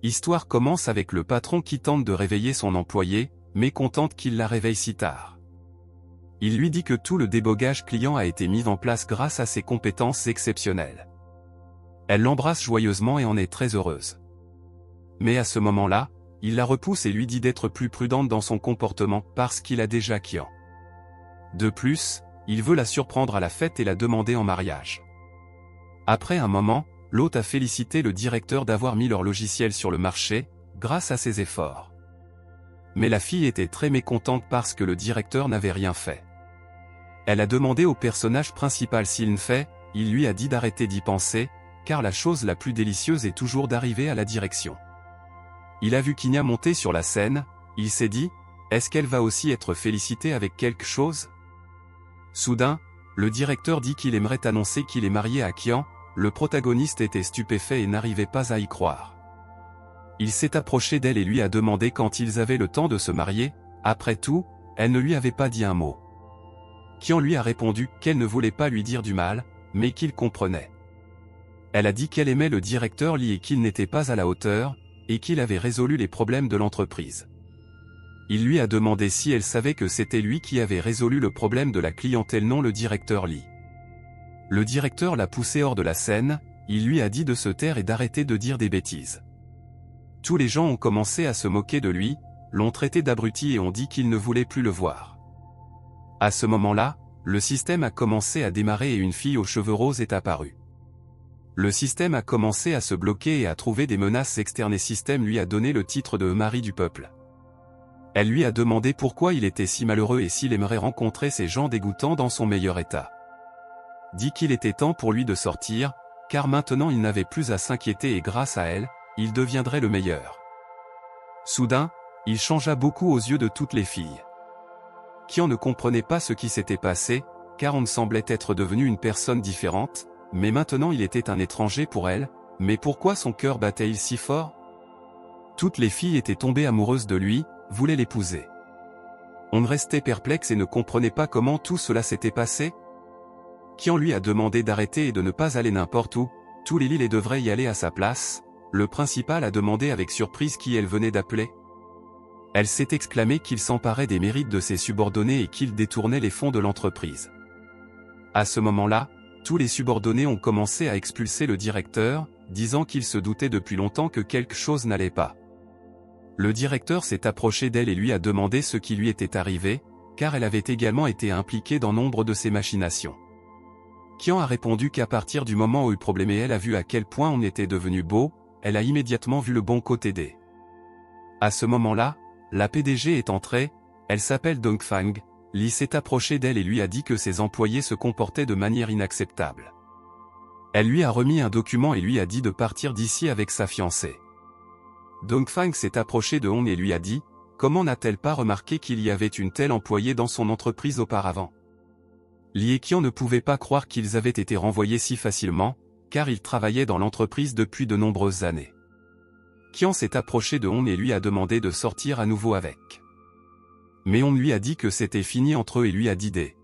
Histoire commence avec le patron qui tente de réveiller son employé, mécontente qu'il la réveille si tard. Il lui dit que tout le débogage client a été mis en place grâce à ses compétences exceptionnelles. Elle l'embrasse joyeusement et en est très heureuse. Mais à ce moment-là, il la repousse et lui dit d'être plus prudente dans son comportement parce qu'il a déjà Kian. De plus, il veut la surprendre à la fête et la demander en mariage. Après un moment, l'hôte a félicité le directeur d'avoir mis leur logiciel sur le marché, grâce à ses efforts. Mais la fille était très mécontente parce que le directeur n'avait rien fait. Elle a demandé au personnage principal s'il ne fait, il lui a dit d'arrêter d'y penser, car la chose la plus délicieuse est toujours d'arriver à la direction. Il a vu Kinya monter sur la scène, il s'est dit, est-ce qu'elle va aussi être félicitée avec quelque chose? Soudain, le directeur dit qu'il aimerait annoncer qu'il est marié à Kian, le protagoniste était stupéfait et n'arrivait pas à y croire. Il s'est approché d'elle et lui a demandé quand ils avaient le temps de se marier, après tout, elle ne lui avait pas dit un mot. Kian lui a répondu qu'elle ne voulait pas lui dire du mal, mais qu'il comprenait. Elle a dit qu'elle aimait le directeur Lee et qu'il n'était pas à la hauteur, et qu'il avait résolu les problèmes de l'entreprise. Il lui a demandé si elle savait que c'était lui qui avait résolu le problème de la clientèle, non le directeur Lee. Le directeur l'a poussé hors de la scène, il lui a dit de se taire et d'arrêter de dire des bêtises. Tous les gens ont commencé à se moquer de lui, l'ont traité d'abruti et ont dit qu'ils ne voulaient plus le voir. À ce moment-là, le système a commencé à démarrer et une fille aux cheveux roses est apparue. Le système a commencé à se bloquer et à trouver des menaces externes et système lui a donné le titre de mari du peuple. Elle lui a demandé pourquoi il était si malheureux et s'il aimerait rencontrer ces gens dégoûtants dans son meilleur état. Dit qu'il était temps pour lui de sortir, car maintenant il n'avait plus à s'inquiéter et grâce à elle, il deviendrait le meilleur. Soudain, il changea beaucoup aux yeux de toutes les filles. Kian ne comprenait pas ce qui s'était passé, car on semblait être devenu une personne différente, mais maintenant il était un étranger pour elle, mais pourquoi son cœur battait-il si fort? Toutes les filles étaient tombées amoureuses de lui, voulaient l'épouser. On restait perplexe et ne comprenait pas comment tout cela s'était passé. Kian lui a demandé d'arrêter et de ne pas aller n'importe où, tous les Lilles devraient y aller à sa place. Le principal a demandé avec surprise qui elle venait d'appeler. Elle s'est exclamée qu'il s'emparait des mérites de ses subordonnés et qu'il détournait les fonds de l'entreprise. À ce moment-là, tous les subordonnés ont commencé à expulser le directeur, disant qu'il se doutait depuis longtemps que quelque chose n'allait pas. Le directeur s'est approché d'elle et lui a demandé ce qui lui était arrivé, car elle avait également été impliquée dans nombre de ces machinations. Kian a répondu qu'à partir du moment où le problème et elle a vu à quel point on était devenu beau, elle a immédiatement vu le bon côté d'eux. À ce moment-là, la PDG est entrée, elle s'appelle Dongfang, Lee s'est approché d'elle et lui a dit que ses employés se comportaient de manière inacceptable. Elle lui a remis un document et lui a dit de partir d'ici avec sa fiancée. Dongfang s'est approché de Hong et lui a dit, comment n'a-t-elle pas remarqué qu'il y avait une telle employée dans son entreprise auparavant? Lee et Kian ne pouvaient pas croire qu'ils avaient été renvoyés si facilement, car ils travaillaient dans l'entreprise depuis de nombreuses années. Kian s'est approché de Hong et lui a demandé de sortir à nouveau avec. Mais Hong lui a dit que c'était fini entre eux et lui a dit des.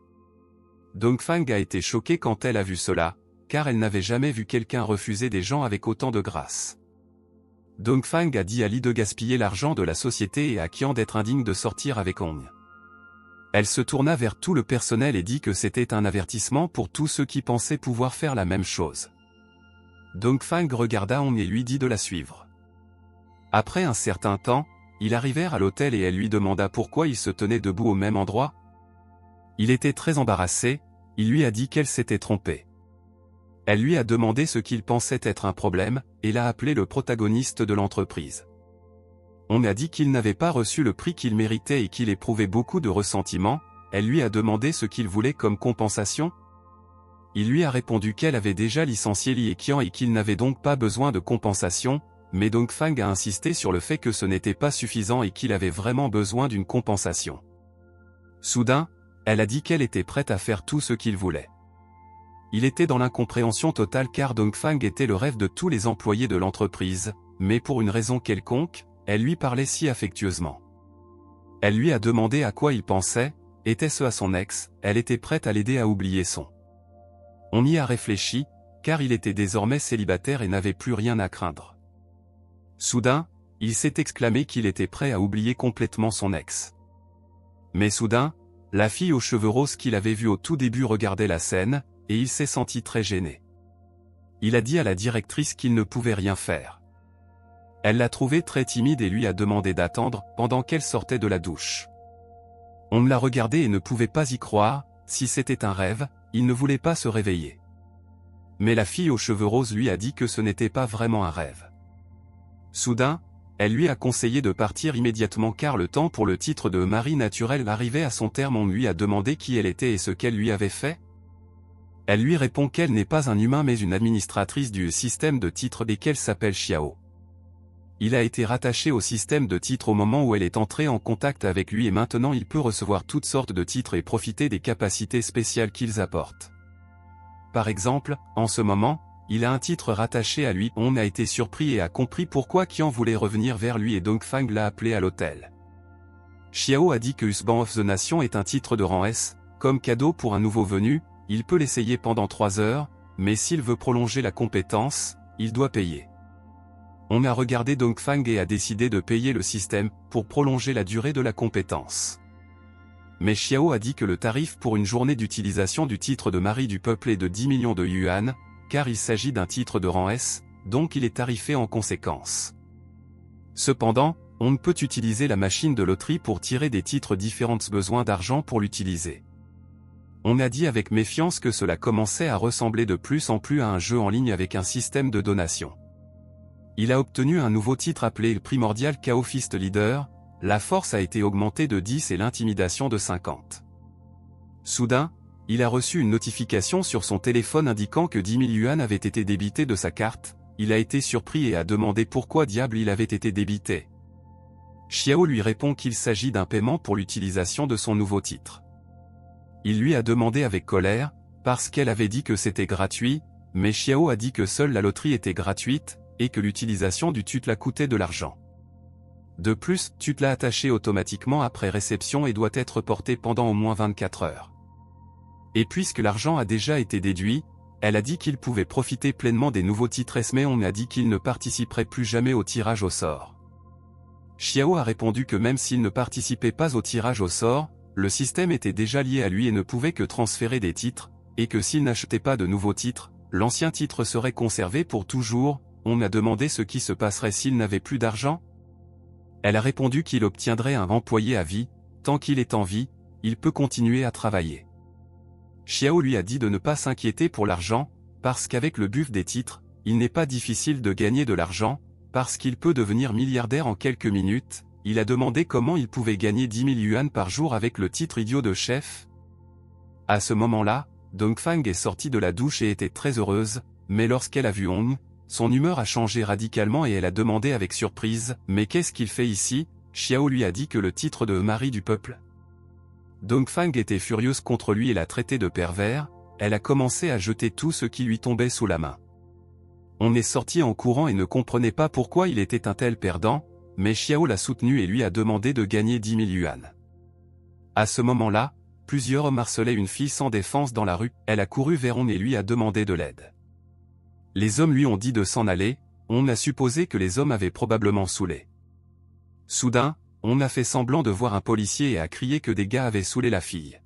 Dongfang a été choquée quand elle a vu cela, car elle n'avait jamais vu quelqu'un refuser des gens avec autant de grâce. Dongfang a dit à Lee de gaspiller l'argent de la société et à Kian d'être indigne de sortir avec Hong. Elle se tourna vers tout le personnel et dit que c'était un avertissement pour tous ceux qui pensaient pouvoir faire la même chose. Dongfang regarda Hong et lui dit de la suivre. Après un certain temps, ils arrivèrent à l'hôtel et elle lui demanda pourquoi il se tenait debout au même endroit. Il était très embarrassé, il lui a dit qu'elle s'était trompée. Elle lui a demandé ce qu'il pensait être un problème, et l'a appelé le protagoniste de l'entreprise. On a dit qu'il n'avait pas reçu le prix qu'il méritait et qu'il éprouvait beaucoup de ressentiment, elle lui a demandé ce qu'il voulait comme compensation. Il lui a répondu qu'elle avait déjà licencié Lee et Kian et qu'il n'avait donc pas besoin de compensation, mais Dongfang a insisté sur le fait que ce n'était pas suffisant et qu'il avait vraiment besoin d'une compensation. Soudain, elle a dit qu'elle était prête à faire tout ce qu'il voulait. Il était dans l'incompréhension totale car Dongfang était le rêve de tous les employés de l'entreprise, mais pour une raison quelconque, elle lui parlait si affectueusement. Elle lui a demandé à quoi il pensait, était-ce à son ex, elle était prête à l'aider à oublier son. On y a réfléchi, car il était désormais célibataire et n'avait plus rien à craindre. Soudain, il s'est exclamé qu'il était prêt à oublier complètement son ex. Mais soudain, la fille aux cheveux roses qu'il avait vue au tout début regardait la scène, et il s'est senti très gêné. Il a dit à la directrice qu'il ne pouvait rien faire. Elle l'a trouvé très timide et lui a demandé d'attendre pendant qu'elle sortait de la douche. On l'a regardé et ne pouvait pas y croire, si c'était un rêve, il ne voulait pas se réveiller. Mais la fille aux cheveux roses lui a dit que ce n'était pas vraiment un rêve. Soudain, elle lui a conseillé de partir immédiatement car le temps pour le titre de mari naturel arrivait à son terme. On lui a demandé qui elle était et ce qu'elle lui avait fait. Elle lui répond qu'elle n'est pas un humain mais une administratrice du système de titres et qu'elle s'appelle Xiao. Il a été rattaché au système de titres au moment où elle est entrée en contact avec lui et maintenant il peut recevoir toutes sortes de titres et profiter des capacités spéciales qu'ils apportent. Par exemple, en ce moment, il a un titre rattaché à lui. On a été surpris et a compris pourquoi Qian voulait revenir vers lui et Dongfang l'a appelé à l'hôtel. Xiao a dit que Husband of the Nation est un titre de rang S, comme cadeau pour un nouveau venu, il peut l'essayer pendant 3 heures, mais s'il veut prolonger la compétence, il doit payer. On a regardé Dongfang et a décidé de payer le système pour prolonger la durée de la compétence. Mais Xiao a dit que le tarif pour une journée d'utilisation du titre de mari du peuple est de 10 millions de yuan, car il s'agit d'un titre de rang S, donc il est tarifé en conséquence. Cependant, on ne peut utiliser la machine de loterie pour tirer des titres différents, besoin d'argent pour l'utiliser. On a dit avec méfiance que cela commençait à ressembler de plus en plus à un jeu en ligne avec un système de donation. Il a obtenu un nouveau titre appelé Primordial Chaos Fist Leader, la force a été augmentée de 10 et l'intimidation de 50. Soudain, il a reçu une notification sur son téléphone indiquant que 10 000 yuan avaient été débités de sa carte, il a été surpris et a demandé pourquoi diable il avait été débité. Xiao lui répond qu'il s'agit d'un paiement pour l'utilisation de son nouveau titre. Il lui a demandé avec colère, parce qu'elle avait dit que c'était gratuit, mais Xiao a dit que seule la loterie était gratuite, et que l'utilisation du tutla coûtait de l'argent. De plus, tutla attaché automatiquement après réception et doit être porté pendant au moins 24 heures. Et puisque l'argent a déjà été déduit, elle a dit qu'il pouvait profiter pleinement des nouveaux titres mais on a dit qu'il ne participerait plus jamais au tirage au sort. Xiao a répondu que même s'il ne participait pas au tirage au sort, le système était déjà lié à lui et ne pouvait que transférer des titres, et que s'il n'achetait pas de nouveaux titres, l'ancien titre serait conservé pour toujours. On a demandé ce qui se passerait s'il n'avait plus d'argent. Elle a répondu qu'il obtiendrait un employé à vie, tant qu'il est en vie, il peut continuer à travailler. Xiao lui a dit de ne pas s'inquiéter pour l'argent, parce qu'avec le buff des titres, il n'est pas difficile de gagner de l'argent, parce qu'il peut devenir milliardaire en quelques minutes. Il a demandé comment il pouvait gagner 10 000 yuan par jour avec le titre idiot de chef. À ce moment-là, Dongfang est sortie de la douche et était très heureuse, mais lorsqu'elle a vu Hong, son humeur a changé radicalement et elle a demandé avec surprise « Mais qu'est-ce qu'il fait ici ?» Xiao lui a dit que le titre de mari du peuple. Dongfang était furieuse contre lui et l'a traité de pervers, elle a commencé à jeter tout ce qui lui tombait sous la main. On est sorti en courant et ne comprenait pas pourquoi il était un tel perdant, mais Xiao l'a soutenu et lui a demandé de gagner 10 000 yuan. À ce moment-là, plusieurs hommes harcelaient une fille sans défense dans la rue, elle a couru vers Hong et lui a demandé de l'aide. Les hommes lui ont dit de s'en aller, on a supposé que les hommes avaient probablement saoulé. Soudain, on a fait semblant de voir un policier et a crié que des gars avaient saoulé la fille.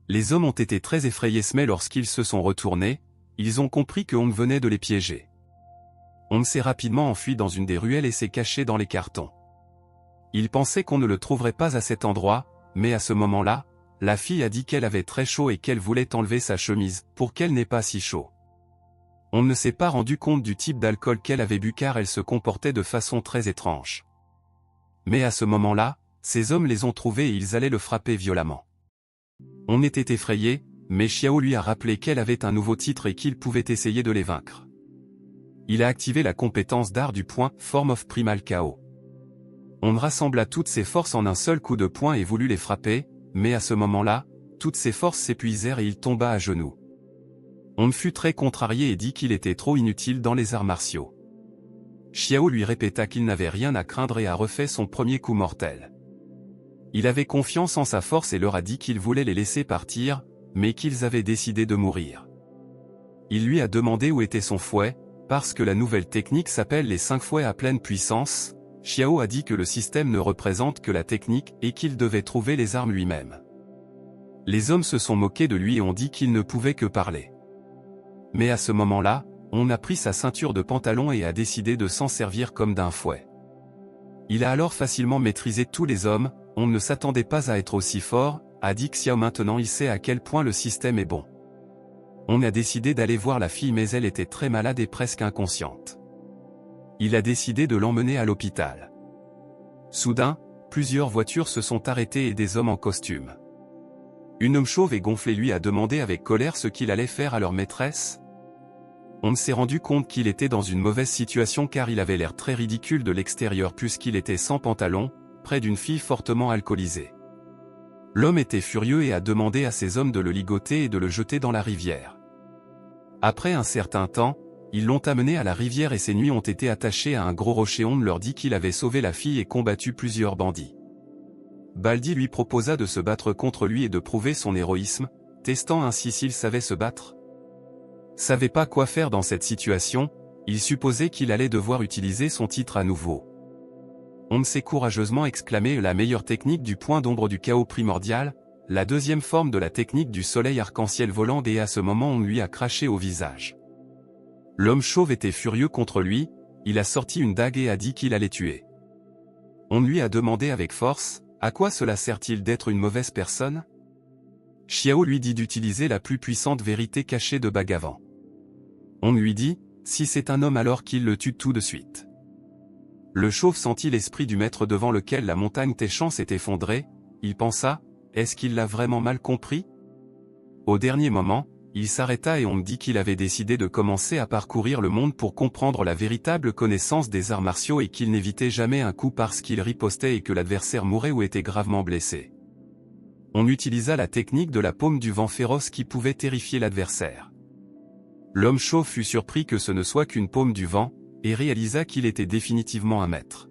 Les hommes ont été très effrayés mais lorsqu'ils se sont retournés, ils ont compris que Hong venait de les piéger. Hong s'est rapidement enfui dans une des ruelles et s'est caché dans les cartons. Il pensait qu'on ne le trouverait pas à cet endroit, mais à ce moment-là, la fille a dit qu'elle avait très chaud et qu'elle voulait enlever sa chemise, pour qu'elle n'ait pas si chaud. On ne s'est pas rendu compte du type d'alcool qu'elle avait bu car elle se comportait de façon très étrange. Mais à ce moment-là, ces hommes les ont trouvés et ils allaient le frapper violemment. On était effrayé, mais Xiao lui a rappelé qu'elle avait un nouveau titre et qu'il pouvait essayer de les vaincre. Il a activé la compétence d'art du poing, Form of Primal Chaos. On rassembla toutes ses forces en un seul coup de poing et voulut les frapper, mais à ce moment-là, toutes ses forces s'épuisèrent et il tomba à genoux. On fut très contrarié et dit qu'il était trop inutile dans les arts martiaux. Xiao lui répéta qu'il n'avait rien à craindre et a refait son premier coup mortel. Il avait confiance en sa force et leur a dit qu'il voulait les laisser partir, mais qu'ils avaient décidé de mourir. Il lui a demandé où était son fouet, Parce que la nouvelle technique s'appelle les 5 fouets à pleine puissance, Xiao a dit que le système ne représente que la technique et qu'il devait trouver les armes lui-même. Les hommes se sont moqués de lui et ont dit qu'il ne pouvait que parler. Mais à ce moment-là, on a pris sa ceinture de pantalon et a décidé de s'en servir comme d'un fouet. Il a alors facilement maîtrisé tous les hommes, on ne s'attendait pas à être aussi fort, a dit Xiao. Maintenant il sait à quel point le système est bon. On a décidé d'aller voir la fille mais elle était très malade et presque inconsciente. Il a décidé de l'emmener à l'hôpital. Soudain, plusieurs voitures se sont arrêtées et des hommes en costume. Un homme chauve et gonflé lui a demandé avec colère ce qu'il allait faire à leur maîtresse. On s'est rendu compte qu'il était dans une mauvaise situation car il avait l'air très ridicule de l'extérieur puisqu'il était sans pantalon, près d'une fille fortement alcoolisée. L'homme était furieux et a demandé à ses hommes de le ligoter et de le jeter dans la rivière. Après un certain temps, ils l'ont amené à la rivière et ses nuits ont été attachées à un gros rocher. On leur dit qu'il avait sauvé la fille et combattu plusieurs bandits. Baldi lui proposa de se battre contre lui et de prouver son héroïsme, testant ainsi s'il savait se battre. Savait pas quoi faire dans cette situation, il supposait qu'il allait devoir utiliser son titre à nouveau. On s'est courageusement exclamé la meilleure technique du point d'ombre du chaos primordial, la deuxième forme de la technique du soleil arc-en-ciel volant et à ce moment on lui a craché au visage. L'homme chauve était furieux contre lui, il a sorti une dague et a dit qu'il allait tuer. On lui a demandé avec force, à quoi cela sert-il d'être une mauvaise personne? Xiao lui dit d'utiliser la plus puissante vérité cachée de Bhagavan. On lui dit, si c'est un homme alors qu'il le tue tout de suite. Le chauve sentit l'esprit du maître devant lequel la montagne Téchan s'est effondrée, il pensa, est-ce qu'il l'a vraiment mal compris? Au dernier moment, il s'arrêta et on me dit qu'il avait décidé de commencer à parcourir le monde pour comprendre la véritable connaissance des arts martiaux et qu'il n'évitait jamais un coup parce qu'il ripostait et que l'adversaire mourait ou était gravement blessé. On utilisa la technique de la paume du vent féroce qui pouvait terrifier l'adversaire. L'homme chauve fut surpris que ce ne soit qu'une paume du vent, et réalisa qu'il était définitivement un maître.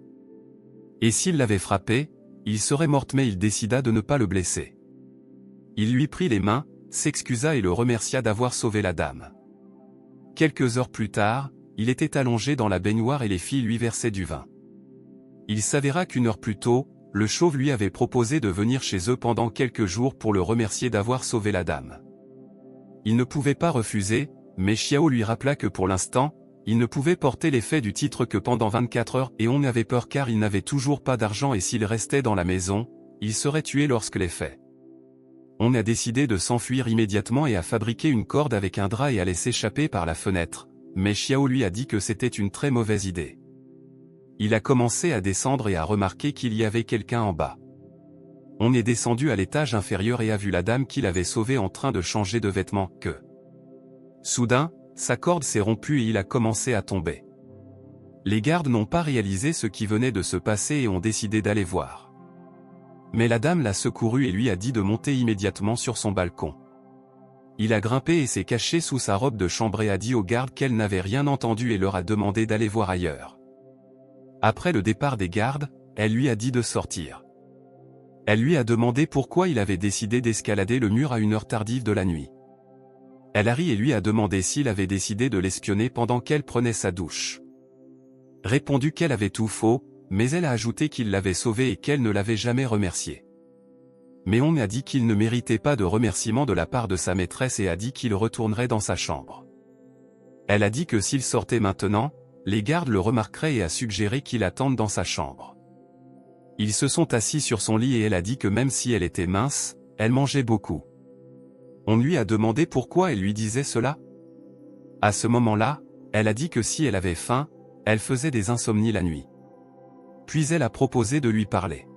Et s'il l'avait frappé, il serait mort mais il décida de ne pas le blesser. Il lui prit les mains, s'excusa et le remercia d'avoir sauvé la dame. Quelques heures plus tard, il était allongé dans la baignoire et les filles lui versaient du vin. Il s'avéra qu'une heure plus tôt, le chauve lui avait proposé de venir chez eux pendant quelques jours pour le remercier d'avoir sauvé la dame. Il ne pouvait pas refuser, mais Xiao lui rappela que pour l'instant, il ne pouvait porter l'effet du titre que pendant 24 heures et on avait peur car il n'avait toujours pas d'argent et s'il restait dans la maison, il serait tué lorsque les faits. On a décidé de s'enfuir immédiatement et a fabriqué une corde avec un drap et allait s'échapper par la fenêtre, mais Xiao lui a dit que c'était une très mauvaise idée. Il a commencé à descendre et a remarqué qu'il y avait quelqu'un en bas. On est descendu à l'étage inférieur et a vu la dame qu'il avait sauvée en train de changer de vêtements que. Soudain, sa corde s'est rompue et il a commencé à tomber. Les gardes n'ont pas réalisé ce qui venait de se passer et ont décidé d'aller voir. Mais la dame l'a secouru et lui a dit de monter immédiatement sur son balcon. Il a grimpé et s'est caché sous sa robe de chambre et a dit aux gardes qu'elle n'avait rien entendu et leur a demandé d'aller voir ailleurs. Après le départ des gardes, elle lui a dit de sortir. Elle lui a demandé pourquoi il avait décidé d'escalader le mur à une heure tardive de la nuit. Elle a ri et lui a demandé s'il avait décidé de l'espionner pendant qu'elle prenait sa douche. Répondu qu'elle avait tout faux, mais elle a ajouté qu'il l'avait sauvé et qu'elle ne l'avait jamais remercié. Mais on a dit qu'il ne méritait pas de remerciement de la part de sa maîtresse et a dit qu'il retournerait dans sa chambre. Elle a dit que s'il sortait maintenant, les gardes le remarqueraient et a suggéré qu'il attende dans sa chambre. Ils se sont assis sur son lit et elle a dit que même si elle était mince, elle mangeait beaucoup. On lui a demandé pourquoi elle lui disait cela. À ce moment-là, elle a dit que si elle avait faim, elle faisait des insomnies la nuit. Puis elle a proposé de lui parler.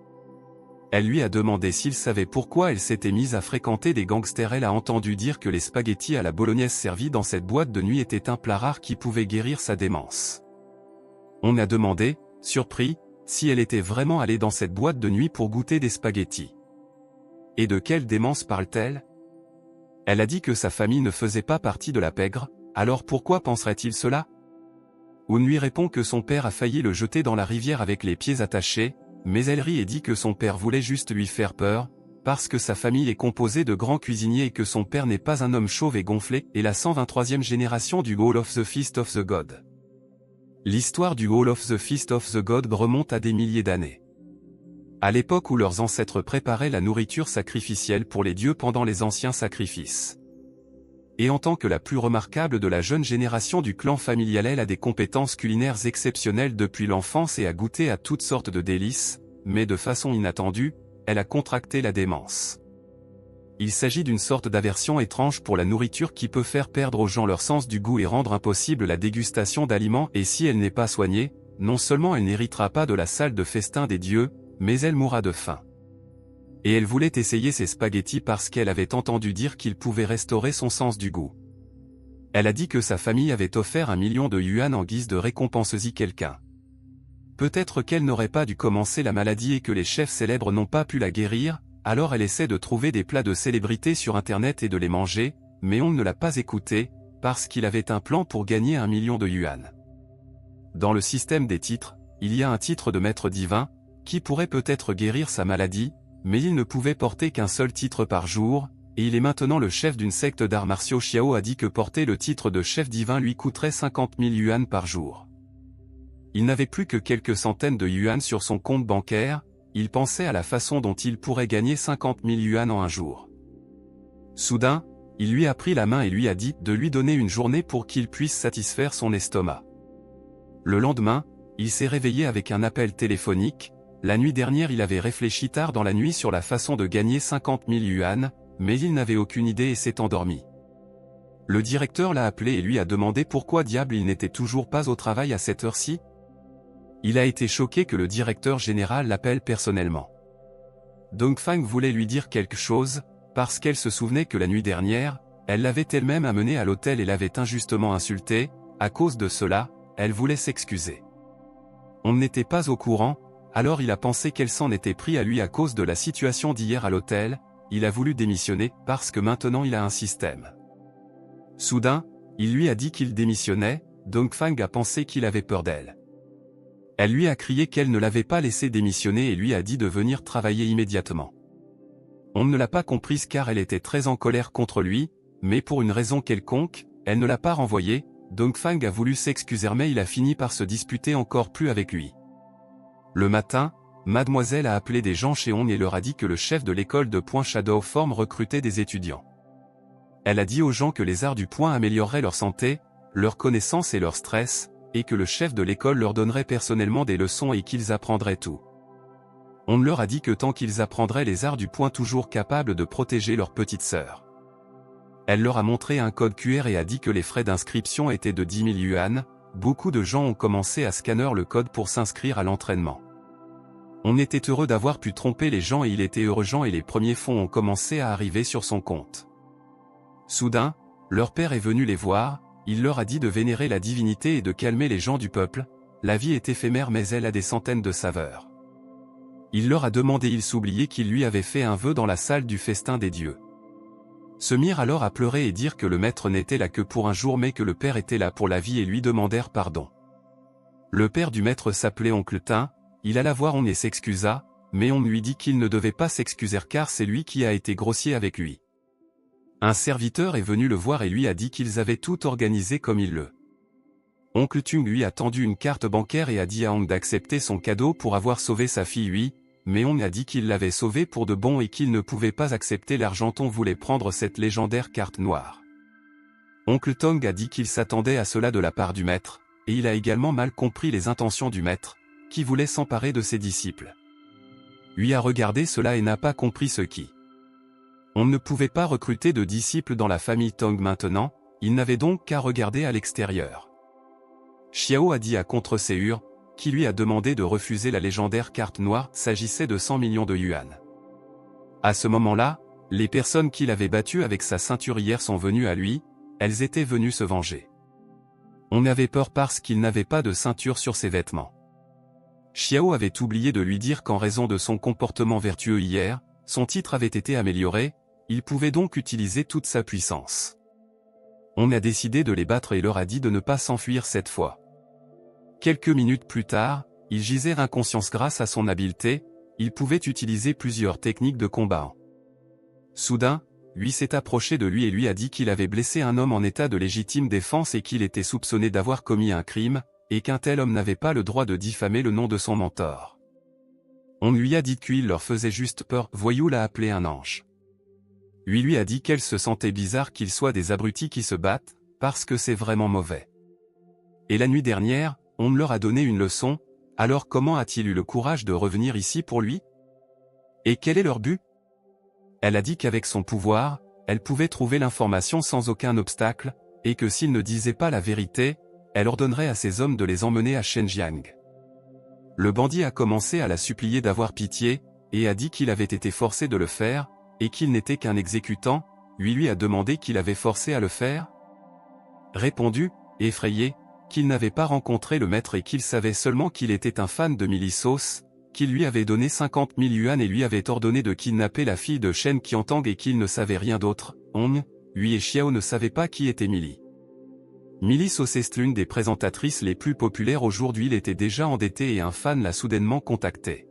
Elle lui a demandé s'il savait pourquoi elle s'était mise à fréquenter des gangsters. Elle a entendu dire que les spaghettis à la bolognaise servis dans cette boîte de nuit étaient un plat rare qui pouvait guérir sa démence. On a demandé, surpris, si elle était vraiment allée dans cette boîte de nuit pour goûter des spaghettis. Et de quelle démence parle-t-elle? Elle a dit que sa famille ne faisait pas partie de la pègre, alors pourquoi penserait-il cela? On lui répond que son père a failli le jeter dans la rivière avec les pieds attachés, mais elle rit et dit que son père voulait juste lui faire peur, parce que sa famille est composée de grands cuisiniers et que son père n'est pas un homme chauve et gonflé et la 123e génération du Hall of the Feast of the God. L'histoire du Hall of the Feast of the God remonte à des milliers d'années. À l'époque où leurs ancêtres préparaient la nourriture sacrificielle pour les dieux pendant les anciens sacrifices. Et en tant que la plus remarquable de la jeune génération du clan familial, elle a des compétences culinaires exceptionnelles depuis l'enfance et a goûté à toutes sortes de délices, mais de façon inattendue, elle a contracté la démence. Il s'agit d'une sorte d'aversion étrange pour la nourriture qui peut faire perdre aux gens leur sens du goût et rendre impossible la dégustation d'aliments, et si elle n'est pas soignée, non seulement elle n'héritera pas de la salle de festin des dieux, mais elle mourra de faim. Et elle voulait essayer ces spaghettis parce qu'elle avait entendu dire qu'ils pouvaient restaurer son sens du goût. Elle a dit que sa famille avait offert 1 million de yuan en guise de récompense si quelqu'un. Peut-être qu'elle n'aurait pas dû commencer la maladie et que les chefs célèbres n'ont pas pu la guérir, alors elle essaie de trouver des plats de célébrités sur internet et de les manger, mais on ne l'a pas écouté, parce qu'il avait un plan pour gagner 1 million de yuan. Dans le système des titres, il y a un titre de maître divin, qui pourrait peut-être guérir sa maladie, mais il ne pouvait porter qu'un seul titre par jour, et il est maintenant le chef d'une secte d'arts martiaux. Xiao a dit que porter le titre de chef divin lui coûterait 50 000 yuan par jour. Il n'avait plus que quelques centaines de yuan sur son compte bancaire, il pensait à la façon dont il pourrait gagner 50 000 yuan en un jour. Soudain, il lui a pris la main et lui a dit de lui donner une journée pour qu'il puisse satisfaire son estomac. Le lendemain, il s'est réveillé avec un appel téléphonique. La nuit dernière, il avait réfléchi tard dans la nuit sur la façon de gagner 50 000 yuan, mais il n'avait aucune idée et s'est endormi. Le directeur l'a appelé et lui a demandé pourquoi diable il n'était toujours pas au travail à cette heure-ci. Il a été choqué que le directeur général l'appelle personnellement. Dongfang voulait lui dire quelque chose, parce qu'elle se souvenait que la nuit dernière, elle l'avait elle-même amené à l'hôtel et l'avait injustement insulté. À cause de cela, elle voulait s'excuser. On n'était pas au courant. Alors il a pensé qu'elle s'en était pris à lui à cause de la situation d'hier à l'hôtel, il a voulu démissionner parce que maintenant il a un système. Soudain, il lui a dit qu'il démissionnait, Dongfang a pensé qu'il avait peur d'elle. Elle lui a crié qu'elle ne l'avait pas laissé démissionner et lui a dit de venir travailler immédiatement. On ne l'a pas comprise car elle était très en colère contre lui, mais pour une raison quelconque, elle ne l'a pas renvoyé. Dongfang a voulu s'excuser mais il a fini par se disputer encore plus avec lui. Le matin, mademoiselle a appelé des gens chez Hong et leur a dit que le chef de l'école de Point Shadow Form recrutait des étudiants. Elle a dit aux gens que les arts du poing amélioreraient leur santé, leur connaissance et leur stress, et que le chef de l'école leur donnerait personnellement des leçons et qu'ils apprendraient tout. On leur a dit que tant qu'ils apprendraient les arts du poing toujours capables de protéger leur petite sœur. Elle leur a montré un code QR et a dit que les frais d'inscription étaient de 10 000 yuan. Beaucoup de gens ont commencé à scanner le code pour s'inscrire à l'entraînement. On était heureux d'avoir pu tromper les gens et il était urgent et les premiers fonds ont commencé à arriver sur son compte. Soudain, leur père est venu les voir, il leur a dit de vénérer la divinité et de calmer les gens du peuple, la vie est éphémère mais elle a des centaines de saveurs. Il leur a demandé, ils s'oubliaient qu'il lui avait fait un vœu dans la salle du festin des dieux. Se mirent alors à pleurer et dire que le maître n'était là que pour un jour mais que le père était là pour la vie et lui demandèrent pardon. Le père du maître s'appelait Oncle Tin, il alla voir On et s'excusa, mais on lui dit qu'il ne devait pas s'excuser car c'est lui qui a été grossier avec lui. Un serviteur est venu le voir et lui a dit qu'ils avaient tout organisé comme il le. Oncle Tung lui a tendu une carte bancaire et a dit à Hong d'accepter son cadeau pour avoir sauvé sa fille lui. Mais on a dit qu'il l'avait sauvé pour de bon et qu'il ne pouvait pas accepter l'argent. On voulait prendre cette légendaire carte noire. Oncle Tong a dit qu'il s'attendait à cela de la part du maître, et il a également mal compris les intentions du maître, qui voulait s'emparer de ses disciples. Lui a regardé cela et n'a pas compris ce qui. On ne pouvait pas recruter de disciples dans la famille Tong maintenant, il n'avait donc qu'à regarder à l'extérieur. Xiao a dit à Contre-Séur, qui lui a demandé de refuser la légendaire carte noire, s'agissait de 100 millions de yuan. À ce moment-là, les personnes qu'il avait battues avec sa ceinture hier sont venues à lui, elles étaient venues se venger. On avait peur parce qu'il n'avait pas de ceinture sur ses vêtements. Xiao avait oublié de lui dire qu'en raison de son comportement vertueux hier, son titre avait été amélioré, il pouvait donc utiliser toute sa puissance. On a décidé de les battre et leur a dit de ne pas s'enfuir cette fois. Quelques minutes plus tard, il gisait inconscient grâce à son habileté, il pouvait utiliser plusieurs techniques de combat. Soudain, lui s'est approché de lui et lui a dit qu'il avait blessé un homme en état de légitime défense et qu'il était soupçonné d'avoir commis un crime, et qu'un tel homme n'avait pas le droit de diffamer le nom de son mentor. On lui a dit qu'il leur faisait juste peur, Voyou l'a appelé un ange. Lui a dit qu'elle se sentait bizarre qu'ils soient des abrutis qui se battent, parce que c'est vraiment mauvais. Et la nuit dernière, on leur a donné une leçon, alors comment a-t-il eu le courage de revenir ici pour lui? Et quel est leur but? Elle a dit qu'avec son pouvoir, elle pouvait trouver l'information sans aucun obstacle, et que s'ils ne disaient pas la vérité, elle ordonnerait à ses hommes de les emmener à Shenjiang. Le bandit a commencé à la supplier d'avoir pitié, et a dit qu'il avait été forcé de le faire, et qu'il n'était qu'un exécutant. Lui a demandé qui l'avait forcé à le faire. Répondu, effrayé, qu'il n'avait pas rencontré le maître et qu'il savait seulement qu'il était un fan de Milisos, qu'il lui avait donné 50 000 yuan et lui avait ordonné de kidnapper la fille de Shen Qiantang et qu'il ne savait rien d'autre. Lui et Xiao ne savaient pas qui était Mili. Milisos est l'une des présentatrices les plus populaires aujourd'hui. Il était déjà endetté et un fan l'a soudainement contacté.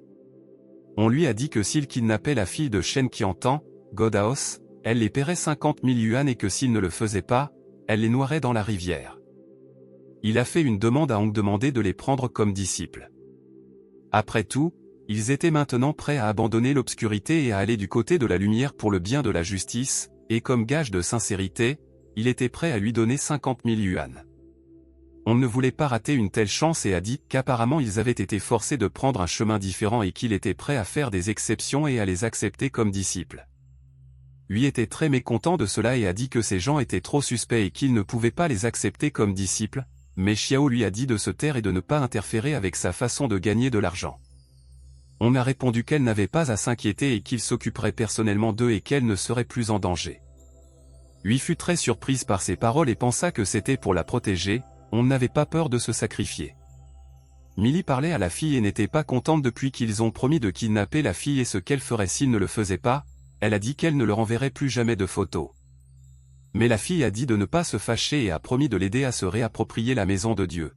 On lui a dit que s'il kidnappait la fille de Shen Qiantang, Godaos, elle les paierait 50 000 yuan et que s'il ne le faisait pas, elle les noierait dans la rivière. Il a fait une demande à Hong demander de les prendre comme disciples. Après tout, ils étaient maintenant prêts à abandonner l'obscurité et à aller du côté de la lumière pour le bien de la justice, et comme gage de sincérité, il était prêt à lui donner 50 000 yuan. On ne voulait pas rater une telle chance et a dit qu'apparemment ils avaient été forcés de prendre un chemin différent et qu'il était prêt à faire des exceptions et à les accepter comme disciples. Lui était très mécontent de cela et a dit que ces gens étaient trop suspects et qu'il ne pouvait pas les accepter comme disciples, mais Xiao lui a dit de se taire et de ne pas interférer avec sa façon de gagner de l'argent. On a répondu qu'elle n'avait pas à s'inquiéter et qu'il s'occuperait personnellement d'eux et qu'elle ne serait plus en danger. Lui fut très surprise par ces paroles et pensa que c'était pour la protéger. On n'avait pas peur de se sacrifier. Mili parlait à la fille et n'était pas contente depuis qu'ils ont promis de kidnapper la fille et ce qu'elle ferait s'ils ne le faisaient pas. Elle a dit qu'elle ne leur enverrait plus jamais de photos. Mais la fille a dit de ne pas se fâcher et a promis de l'aider à se réapproprier la maison de Dieu.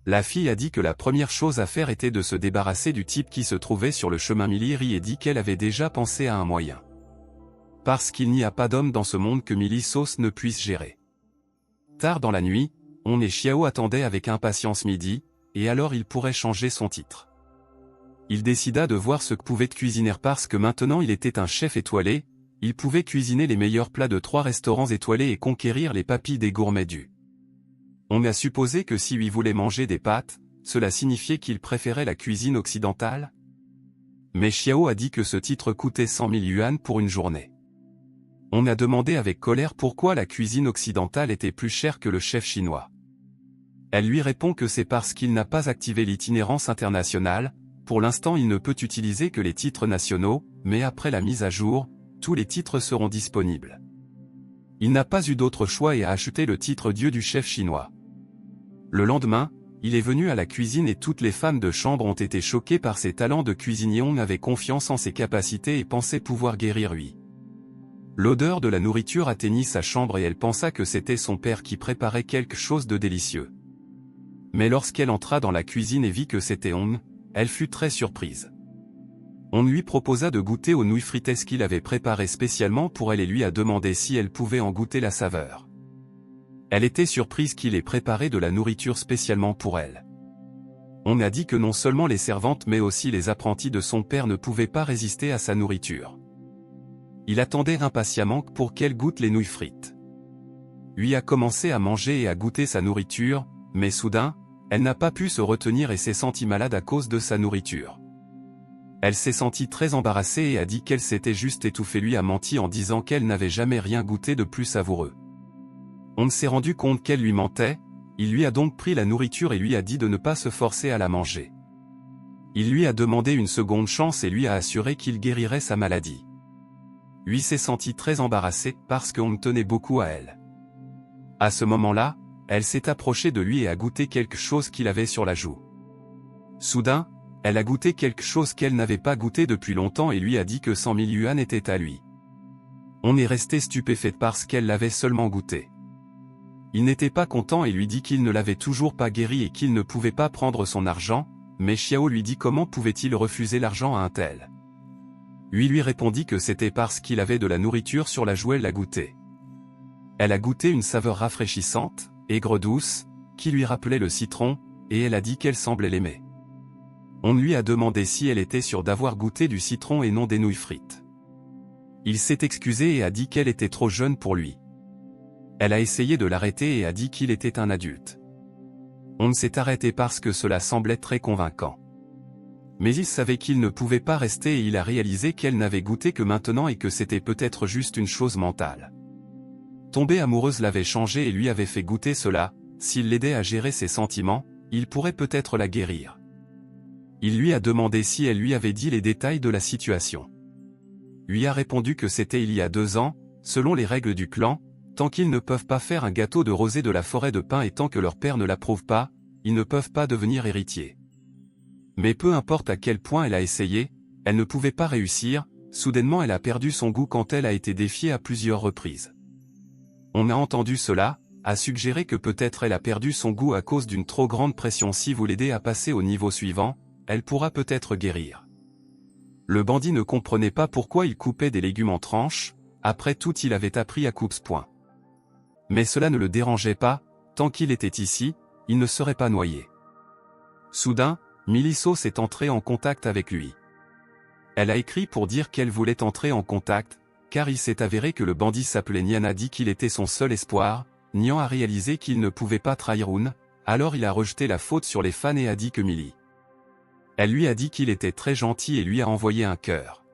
La fille a dit que la première chose à faire était de se débarrasser du type qui se trouvait sur le chemin. Mili rit et dit qu'elle avait déjà pensé à un moyen. Parce qu'il n'y a pas d'homme dans ce monde que Milisos ne puisse gérer. Tard dans la nuit, On et Xiao attendaient avec impatience midi, et alors il pourrait changer son titre. Il décida de voir ce que pouvait cuisiner parce que maintenant il était un chef étoilé, il pouvait cuisiner les meilleurs plats de 3 restaurants étoilés et conquérir les papilles des gourmets du. On a supposé que si lui voulait manger des pâtes, cela signifiait qu'il préférait la cuisine occidentale. Mais Xiao a dit que ce titre coûtait 100 000 yuan pour une journée. On a demandé avec colère pourquoi la cuisine occidentale était plus chère que le chef chinois. Elle lui répond que c'est parce qu'il n'a pas activé l'itinérance internationale. Pour l'instant il ne peut utiliser que les titres nationaux, mais après la mise à jour, tous les titres seront disponibles. Il n'a pas eu d'autre choix et a acheté le titre Dieu du chef chinois. Le lendemain, il est venu à la cuisine et toutes les femmes de chambre ont été choquées par ses talents de cuisinier. On avait confiance en ses capacités et pensait pouvoir guérir lui. L'odeur de la nourriture atteignit sa chambre et elle pensa que c'était son père qui préparait quelque chose de délicieux. Mais lorsqu'elle entra dans la cuisine et vit que c'était On, elle fut très surprise. On lui proposa de goûter aux nouilles frites qu'il avait préparées spécialement pour elle et lui a demandé si elle pouvait en goûter la saveur. Elle était surprise qu'il ait préparé de la nourriture spécialement pour elle. On a dit que non seulement les servantes mais aussi les apprentis de son père ne pouvaient pas résister à sa nourriture. Il attendait impatiemment pour qu'elle goûte les nouilles frites. Lui a commencé à manger et à goûter sa nourriture, mais soudain, elle n'a pas pu se retenir et s'est sentie malade à cause de sa nourriture. Elle s'est sentie très embarrassée et a dit qu'elle s'était juste étouffée. Lui a menti en disant qu'elle n'avait jamais rien goûté de plus savoureux. On s'est rendu compte qu'elle lui mentait, il lui a donc pris la nourriture et lui a dit de ne pas se forcer à la manger. Il lui a demandé une seconde chance et lui a assuré qu'il guérirait sa maladie. Lui s'est senti très embarrassé parce qu'on tenait beaucoup à elle. À ce moment-là, elle s'est approchée de lui et a goûté quelque chose qu'il avait sur la joue. Soudain, elle a goûté quelque chose qu'elle n'avait pas goûté depuis longtemps et lui a dit que 100 000 yuan étaient à lui. On est resté stupéfait parce qu'elle l'avait seulement goûté. Il n'était pas content et lui dit qu'il ne l'avait toujours pas guéri et qu'il ne pouvait pas prendre son argent, mais Xiao lui dit comment pouvait-il refuser l'argent à un tel. Lui répondit que c'était parce qu'il avait de la nourriture sur la joue. Elle l'a goûté. Elle a goûté une saveur rafraîchissante, aigre douce, qui lui rappelait le citron, et elle a dit qu'elle semblait l'aimer. On lui a demandé si elle était sûre d'avoir goûté du citron et non des nouilles frites. Il s'est excusé et a dit qu'elle était trop jeune pour lui. Elle a essayé de l'arrêter et a dit qu'il était un adulte. On s'est arrêté parce que cela semblait très convaincant. Mais il savait qu'il ne pouvait pas rester et il a réalisé qu'elle n'avait goûté que maintenant et que c'était peut-être juste une chose mentale. Tomber amoureuse l'avait changé et lui avait fait goûter cela, s'il l'aidait à gérer ses sentiments, il pourrait peut-être la guérir. Il lui a demandé si elle lui avait dit les détails de la situation. Lui a répondu que c'était il y a 2 ans, selon les règles du clan, tant qu'ils ne peuvent pas faire un gâteau de rosée de la forêt de pin et tant que leur père ne l'approuve pas, ils ne peuvent pas devenir héritiers. Mais peu importe à quel point elle a essayé, elle ne pouvait pas réussir, soudainement elle a perdu son goût quand elle a été défiée à plusieurs reprises. On a entendu cela, a suggéré que peut-être elle a perdu son goût à cause d'une trop grande pression. Si vous l'aidez à passer au niveau suivant, elle pourra peut-être guérir. Le bandit ne comprenait pas pourquoi il coupait des légumes en tranches, après tout il avait appris à coupe-poing. Mais cela ne le dérangeait pas, tant qu'il était ici, il ne serait pas noyé. Soudain, Mélissos est entrée en contact avec lui. Elle a écrit pour dire qu'elle voulait entrer en contact, car il s'est avéré que le bandit s'appelait Nian a dit qu'il était son seul espoir. Nian a réalisé qu'il ne pouvait pas trahir Un, alors il a rejeté la faute sur les fans et a dit que Millie. Elle lui a dit qu'il était très gentil et lui a envoyé un cœur.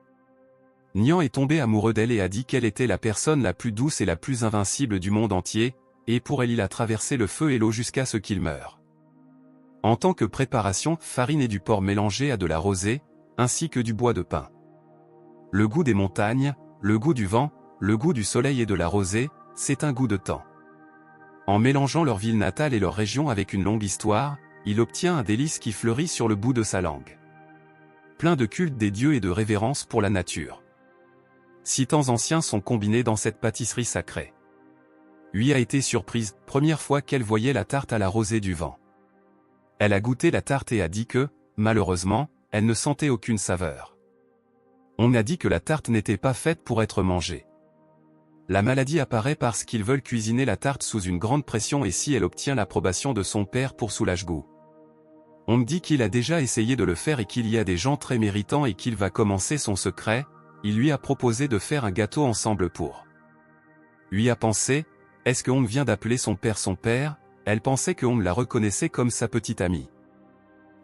Nian est tombé amoureux d'elle et a dit qu'elle était la personne la plus douce et la plus invincible du monde entier, et pour elle il a traversé le feu et l'eau jusqu'à ce qu'il meure. En tant que préparation, farine et du porc mélangés à de la rosée, ainsi que du bois de pin. Le goût des montagnes, le goût du vent, le goût du soleil et de la rosée, c'est un goût de temps. En mélangeant leur ville natale et leur région avec une longue histoire, il obtient un délice qui fleurit sur le bout de sa langue. Plein de culte des dieux et de révérence pour la nature. 6 temps anciens sont combinés dans cette pâtisserie sacrée. Lui a été surprise, première fois qu'elle voyait la tarte à la rosée du vent. Elle a goûté la tarte et a dit que, malheureusement, elle ne sentait aucune saveur. On a dit que la tarte n'était pas faite pour être mangée. La maladie apparaît parce qu'ils veulent cuisiner la tarte sous une grande pression et si elle obtient l'approbation de son père pour soulage-goût. On me dit qu'il a déjà essayé de le faire et qu'il y a des gens très méritants et qu'il va commencer son secret, il lui a proposé de faire un gâteau ensemble pour. Lui a pensé, est-ce qu'on vient d'appeler son père, elle pensait qu'on la reconnaissait comme sa petite amie.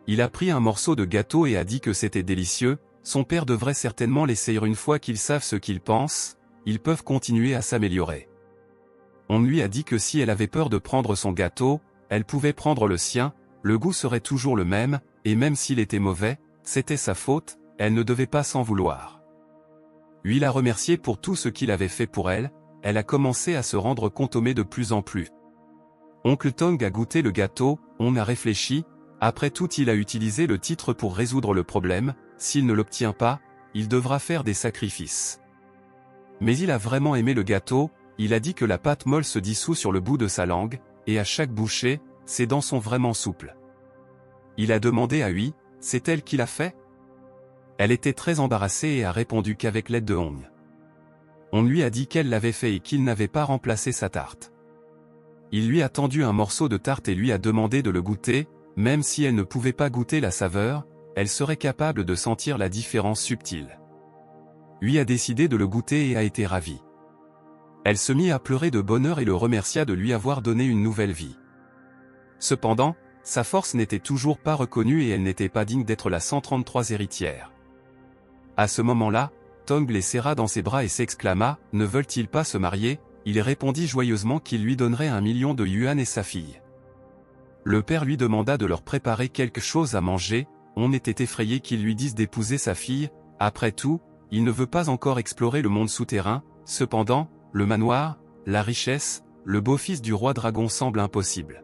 Il a pris un morceau de gâteau et a dit que c'était délicieux, son père devrait certainement l'essayer une fois qu'ils savent ce qu'ils pensent, ils peuvent continuer à s'améliorer. On lui a dit que si elle avait peur de prendre son gâteau, elle pouvait prendre le sien, le goût serait toujours le même, et même s'il était mauvais, c'était sa faute, elle ne devait pas s'en vouloir. Lui l'a remercié pour tout ce qu'il avait fait pour elle, elle a commencé à se rendre compte de plus en plus. Oncle Tong a goûté le gâteau, on a réfléchi, après tout il a utilisé le titre pour résoudre le problème, s'il ne l'obtient pas, il devra faire des sacrifices. Mais il a vraiment aimé le gâteau, il a dit que la pâte molle se dissout sur le bout de sa langue, et à chaque bouchée, ses dents sont vraiment souples. Il a demandé à Hui, c'est elle qui l'a fait? Elle était très embarrassée et a répondu qu'avec l'aide de Hong. On lui a dit qu'elle l'avait fait et qu'il n'avait pas remplacé sa tarte. Il lui a tendu un morceau de tarte et lui a demandé de le goûter, même si elle ne pouvait pas goûter la saveur, elle serait capable de sentir la différence subtile. Lui a décidé de le goûter et a été ravie. Elle se mit à pleurer de bonheur et le remercia de lui avoir donné une nouvelle vie. Cependant, sa force n'était toujours pas reconnue et elle n'était pas digne d'être la 133 héritière. À ce moment-là, Tong les serra dans ses bras et s'exclama, « Ne veulent-ils pas se marier ?» Il répondit joyeusement qu'il lui donnerait 1 million de yuan et sa fille. Le père lui demanda de leur préparer quelque chose à manger, on était effrayé qu'ils lui disent d'épouser sa fille, après tout, il ne veut pas encore explorer le monde souterrain, cependant, le manoir, la richesse, le beau-fils du roi dragon semble impossible.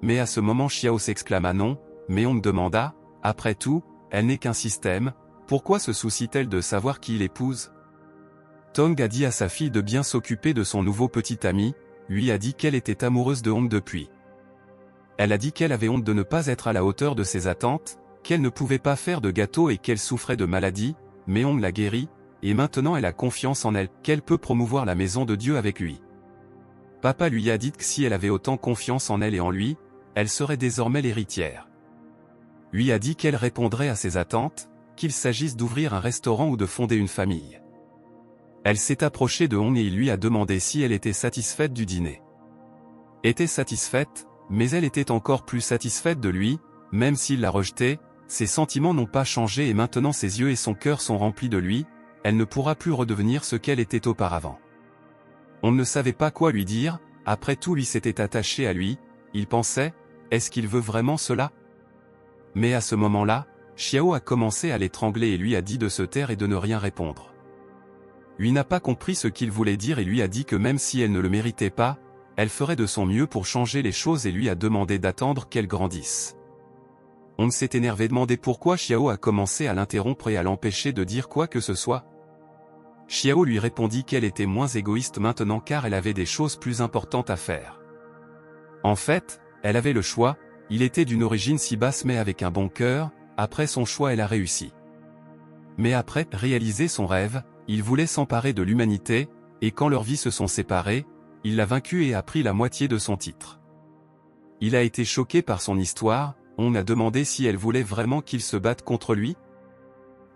Mais à ce moment Xiao s'exclama non, mais on me demanda, après tout, elle n'est qu'un système, pourquoi se soucie-t-elle de savoir qui il épouse? Tong a dit à sa fille de bien s'occuper de son nouveau petit ami, lui a dit qu'elle était amoureuse de Hong depuis. Elle a dit qu'elle avait honte de ne pas être à la hauteur de ses attentes, qu'elle ne pouvait pas faire de gâteau et qu'elle souffrait de maladie, mais Hong l'a guérie, et maintenant elle a confiance en elle, qu'elle peut promouvoir la maison de Dieu avec lui. Papa lui a dit que si elle avait autant confiance en elle et en lui, elle serait désormais l'héritière. Lui a dit qu'elle répondrait à ses attentes, qu'il s'agisse d'ouvrir un restaurant ou de fonder une famille. Elle s'est approchée de Hong et il lui a demandé si elle était satisfaite du dîner. Était satisfaite, mais elle était encore plus satisfaite de lui, même s'il l'a rejetée, ses sentiments n'ont pas changé et maintenant ses yeux et son cœur sont remplis de lui, elle ne pourra plus redevenir ce qu'elle était auparavant. On ne savait pas quoi lui dire, après tout lui s'était attaché à lui, il pensait, est-ce qu'il veut vraiment cela? Mais à ce moment-là, Xiao a commencé à l'étrangler et lui a dit de se taire et de ne rien répondre. Lui n'a pas compris ce qu'il voulait dire et lui a dit que même si elle ne le méritait pas, elle ferait de son mieux pour changer les choses et lui a demandé d'attendre qu'elle grandisse. On s'est énervé demandé pourquoi Xiao a commencé à l'interrompre et à l'empêcher de dire quoi que ce soit. Xiao lui répondit qu'elle était moins égoïste maintenant car elle avait des choses plus importantes à faire. En fait, elle avait le choix, il était d'une origine si basse mais avec un bon cœur, après son choix elle a réussi. Mais après réaliser son rêve, il voulait s'emparer de l'humanité, et quand leurs vies se sont séparées, il l'a vaincue et a pris la moitié de son titre. Il a été choqué par son histoire, on a demandé si elle voulait vraiment qu'il se batte contre lui.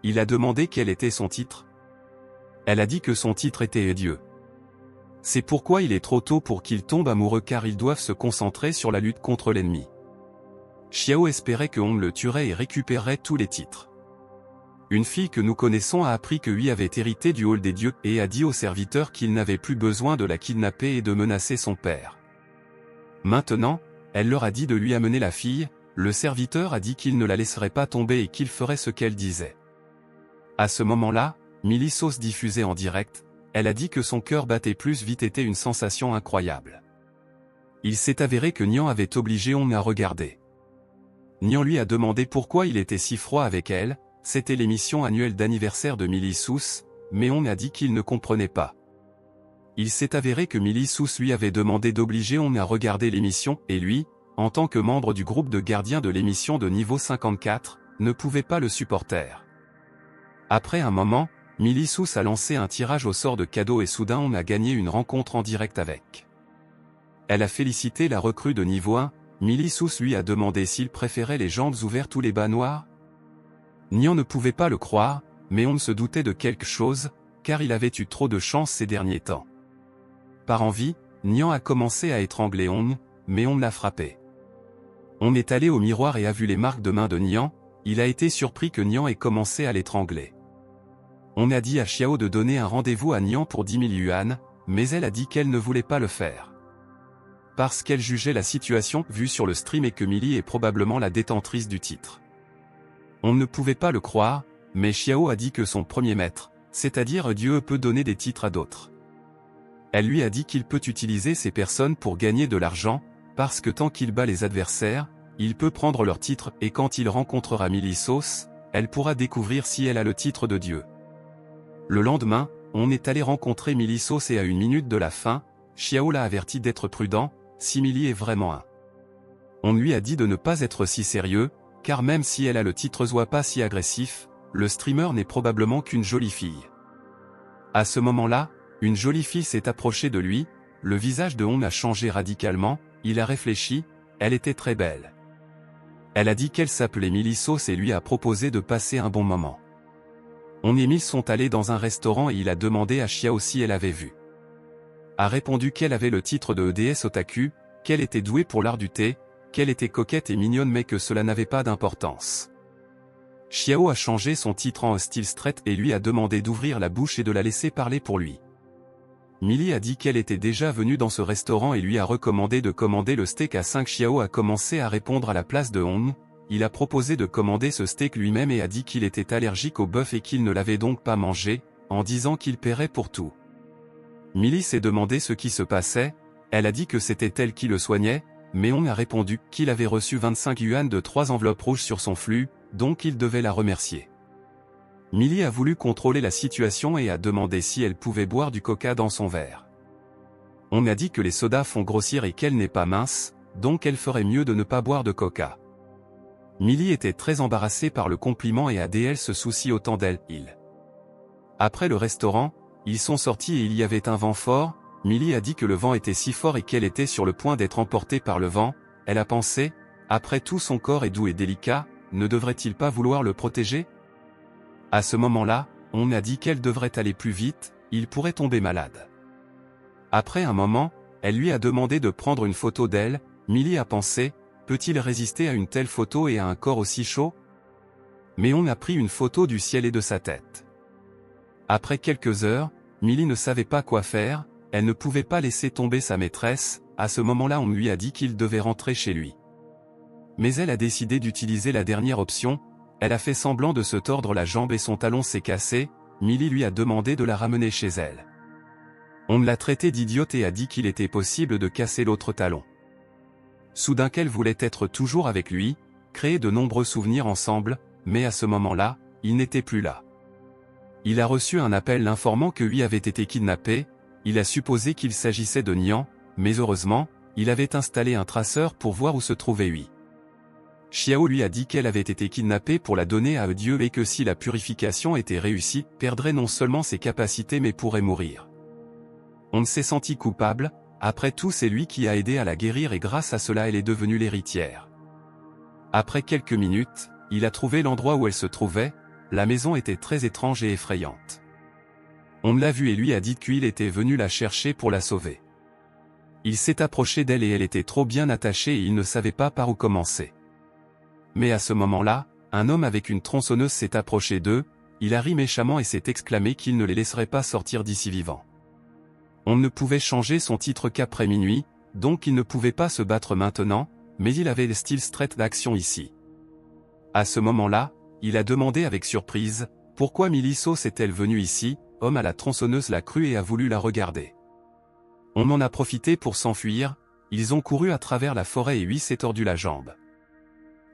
Il a demandé quel était son titre. Elle a dit que son titre était Dieu. C'est pourquoi il est trop tôt pour qu'ils tombent amoureux car ils doivent se concentrer sur la lutte contre l'ennemi. Xiao espérait que Hong le tuerait et récupérerait tous les titres. Une fille que nous connaissons a appris que lui avait hérité du hall des dieux et a dit aux serviteurs qu'il n'avait plus besoin de la kidnapper et de menacer son père. Maintenant, elle leur a dit de lui amener la fille, le serviteur a dit qu'il ne la laisserait pas tomber et qu'il ferait ce qu'elle disait. À ce moment-là, Millie Sauce diffusait en direct, elle a dit que son cœur battait plus vite était une sensation incroyable. Il s'est avéré que Nian avait obligé Hong à regarder. Nian lui a demandé pourquoi il était si froid avec elle, c'était l'émission annuelle d'anniversaire de Millie Sauce, mais Hong a dit qu'il ne comprenait pas. Il s'est avéré que Millie Sauce lui avait demandé d'obliger Hong à regarder l'émission, et lui, en tant que membre du groupe de gardiens de l'émission de niveau 54, ne pouvait pas le supporter. Après un moment, Millie Sauce a lancé un tirage au sort de cadeaux et soudain Hong a gagné une rencontre en direct avec. Elle a félicité la recrue de niveau 1, Millie Sauce lui a demandé s'il préférait les jambes ouvertes ou les bas noirs. Nian ne pouvait pas le croire, mais Hong se doutait de quelque chose, car il avait eu trop de chance ces derniers temps. Par envie, Nian a commencé à étrangler Hong, mais Hong l'a frappé. Hong est allé au miroir et a vu les marques de main de Nian, il a été surpris que Nian ait commencé à l'étrangler. On a dit à Xiao de donner un rendez-vous à Nian pour 10 000 yuan, mais elle a dit qu'elle ne voulait pas le faire. Parce qu'elle jugeait la situation vue sur le stream et que Millie est probablement la détentrice du titre. On ne pouvait pas le croire, mais Xiao a dit que son premier maître, c'est-à-dire Dieu peut donner des titres à d'autres. Elle lui a dit qu'il peut utiliser ces personnes pour gagner de l'argent, parce que tant qu'il bat les adversaires, il peut prendre leur titre et quand il rencontrera Millie Sauce, elle pourra découvrir si elle a le titre de Dieu. Le lendemain, on est allé rencontrer Millie Sauce et à 1 minute de la fin, Xiao l'a averti d'être prudent, si Millie est vraiment un. On lui a dit de ne pas être si sérieux, car même si elle a le titre soit pas si agressif, le streamer n'est probablement qu'une jolie fille. À ce moment-là, une jolie fille s'est approchée de lui, le visage de Hong a changé radicalement, il a réfléchi, elle était très belle. Elle a dit qu'elle s'appelait Millie Sauce et lui a proposé de passer un bon moment. Hong et Millie sont allés dans un restaurant et il a demandé à Xiao si elle avait vu. A répondu qu'elle avait le titre de déesse otaku, qu'elle était douée pour l'art du thé, qu'elle était coquette et mignonne mais que cela n'avait pas d'importance. Xiao a changé son titre en style straight et lui a demandé d'ouvrir la bouche et de la laisser parler pour lui. Millie a dit qu'elle était déjà venue dans ce restaurant et lui a recommandé de commander le steak à 5. Xiao a commencé à répondre à la place de Hong, il a proposé de commander ce steak lui-même et a dit qu'il était allergique au bœuf et qu'il ne l'avait donc pas mangé, en disant qu'il paierait pour tout. Millie s'est demandé ce qui se passait, elle a dit que c'était elle qui le soignait, mais Hong a répondu qu'il avait reçu 25 yuan de 3 enveloppes rouges sur son flux, donc il devait la remercier. Millie a voulu contrôler la situation et a demandé si elle pouvait boire du coca dans son verre. On a dit que les sodas font grossir et qu'elle n'est pas mince, donc elle ferait mieux de ne pas boire de coca. Millie était très embarrassée par le compliment et elle se soucie autant d'elle. Après le restaurant, ils sont sortis et il y avait un vent fort, Millie a dit que le vent était si fort et qu'elle était sur le point d'être emportée par le vent. Elle a pensé, après tout son corps est doux et délicat, ne devrait-il pas vouloir le protéger? À ce moment-là, on a dit qu'elle devrait aller plus vite, il pourrait tomber malade. Après un moment, elle lui a demandé de prendre une photo d'elle. Millie a pensé, peut-il résister à une telle photo et à un corps aussi chaud? Mais on a pris une photo du ciel et de sa tête. Après quelques heures, Millie ne savait pas quoi faire, elle ne pouvait pas laisser tomber sa maîtresse. À ce moment-là on lui a dit qu'il devait rentrer chez lui. Mais elle a décidé d'utiliser la dernière option, elle a fait semblant de se tordre la jambe et son talon s'est cassé. Millie lui a demandé de la ramener chez elle. On l'a traitée d'idiote et a dit qu'il était possible de casser l'autre talon. Soudain qu'elle voulait être toujours avec lui, créer de nombreux souvenirs ensemble, mais à ce moment-là, il n'était plus là. Il a reçu un appel l'informant que lui avait été kidnappé, il a supposé qu'il s'agissait de Nian, mais heureusement, il avait installé un traceur pour voir où se trouvait Hui. Xiao lui a dit qu'elle avait été kidnappée pour la donner à Dieu et que si la purification était réussie, perdrait non seulement ses capacités mais pourrait mourir. On s'est senti coupable, après tout c'est lui qui a aidé à la guérir et grâce à cela elle est devenue l'héritière. Après quelques minutes, il a trouvé l'endroit où elle se trouvait, la maison était très étrange et effrayante. On l'a vue et lui a dit qu'il était venu la chercher pour la sauver. Il s'est approché d'elle et elle était trop bien attachée et il ne savait pas par où commencer. Mais à ce moment-là, un homme avec une tronçonneuse s'est approché d'eux, il a ri méchamment et s'est exclamé qu'il ne les laisserait pas sortir d'ici vivants. On ne pouvait changer son titre qu'après minuit, donc il ne pouvait pas se battre maintenant, mais il avait le style straight d'action ici. À ce moment-là, il a demandé avec surprise, pourquoi Millie est-elle venue ici? Homme à la tronçonneuse l'a cru et a voulu la regarder. On en a profité pour s'enfuir, ils ont couru à travers la forêt et Hui s'est tordu la jambe.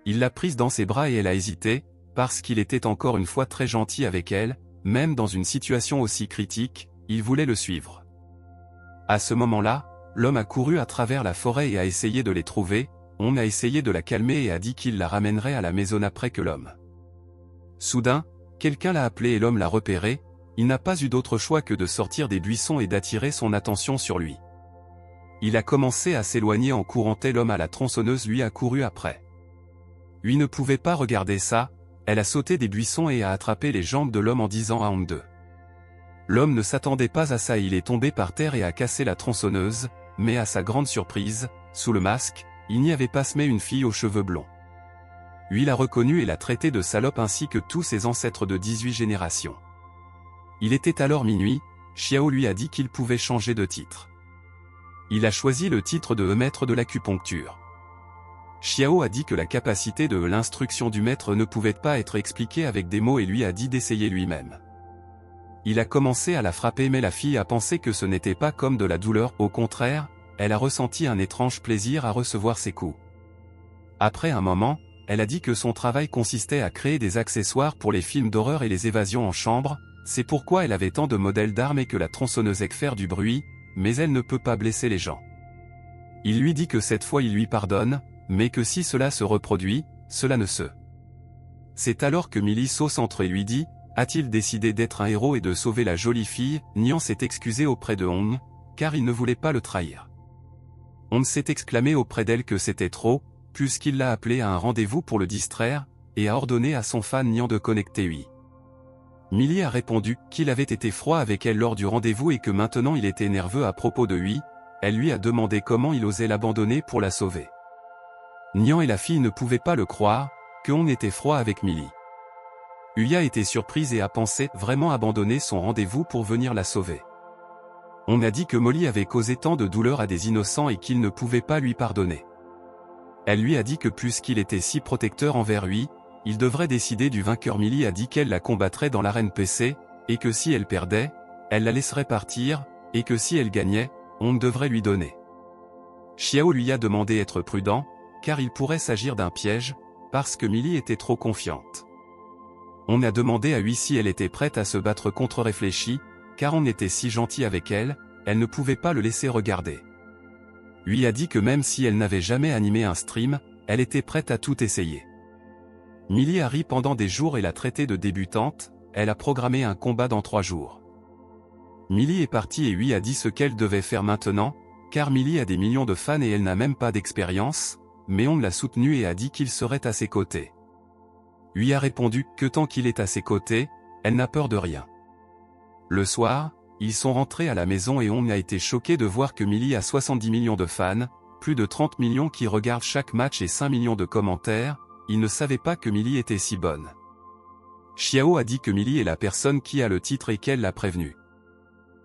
Il l'a prise dans ses bras et elle a hésité, parce qu'il était encore une fois très gentil avec elle, même dans une situation aussi critique, il voulait le suivre. À ce moment-là, l'homme a couru à travers la forêt et a essayé de les trouver, on a essayé de la calmer et a dit qu'il la ramènerait à la maison après que l'homme. Soudain, quelqu'un l'a appelé et l'homme l'a repéré, il n'a pas eu d'autre choix que de sortir des buissons et d'attirer son attention sur lui. Il a commencé à s'éloigner en courant et l'homme à la tronçonneuse lui a couru après. Lui ne pouvait pas regarder ça, elle a sauté des buissons et a attrapé les jambes de l'homme en disant à honte d'eux. L'homme ne s'attendait pas à ça et il est tombé par terre et a cassé la tronçonneuse, mais à sa grande surprise, sous le masque, il n'y avait pas semé une fille aux cheveux blonds. Lui l'a reconnu et l'a traité de salope ainsi que tous ses ancêtres de 18 générations. Il était alors minuit, Xiao lui a dit qu'il pouvait changer de titre. Il a choisi le titre de maître de l'acupuncture. Xiao a dit que la capacité de l'instruction du maître ne pouvait pas être expliquée avec des mots et lui a dit d'essayer lui-même. Il a commencé à la frapper mais la fille a pensé que ce n'était pas comme de la douleur, au contraire, elle a ressenti un étrange plaisir à recevoir ses coups. Après un moment, elle a dit que son travail consistait à créer des accessoires pour les films d'horreur et les évasions en chambre, c'est pourquoi elle avait tant de modèles d'armes et que la tronçonneuse aime faire du bruit, mais elle ne peut pas blesser les gens. Il lui dit que cette fois il lui pardonne, mais que si cela se reproduit, cela ne se. C'est alors que Millie s'entre et lui dit, a-t-il décidé d'être un héros et de sauver la jolie fille? Nian s'est excusé auprès de Hong, car il ne voulait pas le trahir. Hong s'est exclamé auprès d'elle que c'était trop, puisqu'il l'a appelé à un rendez-vous pour le distraire, et a ordonné à son fan Nian de connecter Hui. Millie a répondu qu'il avait été froid avec elle lors du rendez-vous et que maintenant il était nerveux à propos de Hui, elle lui a demandé comment il osait l'abandonner pour la sauver. Nian et la fille ne pouvaient pas le croire, que Hong était froid avec Millie. Hui a été surprise et a pensé vraiment abandonner son rendez-vous pour venir la sauver. On a dit que Molly avait causé tant de douleur à des innocents et qu'il ne pouvait pas lui pardonner. Elle lui a dit que puisqu'il était si protecteur envers lui, il devrait décider du vainqueur. Millie a dit qu'elle la combattrait dans l'arène PC, et que si elle perdait, elle la laisserait partir, et que si elle gagnait, on devrait lui donner. Xiao lui a demandé d'être prudent, car il pourrait s'agir d'un piège, parce que Millie était trop confiante. On a demandé à Hui si elle était prête à se battre contre Réfléchi, car on était si gentil avec elle, elle ne pouvait pas le laisser regarder. Hui a dit que même si elle n'avait jamais animé un stream, elle était prête à tout essayer. Millie a ri pendant des jours et l'a traitée de débutante, elle a programmé un combat dans 3 jours. Millie est partie et lui a dit ce qu'elle devait faire maintenant, car Millie a des millions de fans et elle n'a même pas d'expérience, mais on l'a soutenu et a dit qu'il serait à ses côtés. Lui a répondu que tant qu'il est à ses côtés, elle n'a peur de rien. Le soir, ils sont rentrés à la maison et on a été choqué de voir que Millie a 70 millions de fans, plus de 30 millions qui regardent chaque match et 5 millions de commentaires. Il ne savait pas que Millie était si bonne. Xiao a dit que Millie est la personne qui a le titre et qu'elle l'a prévenu.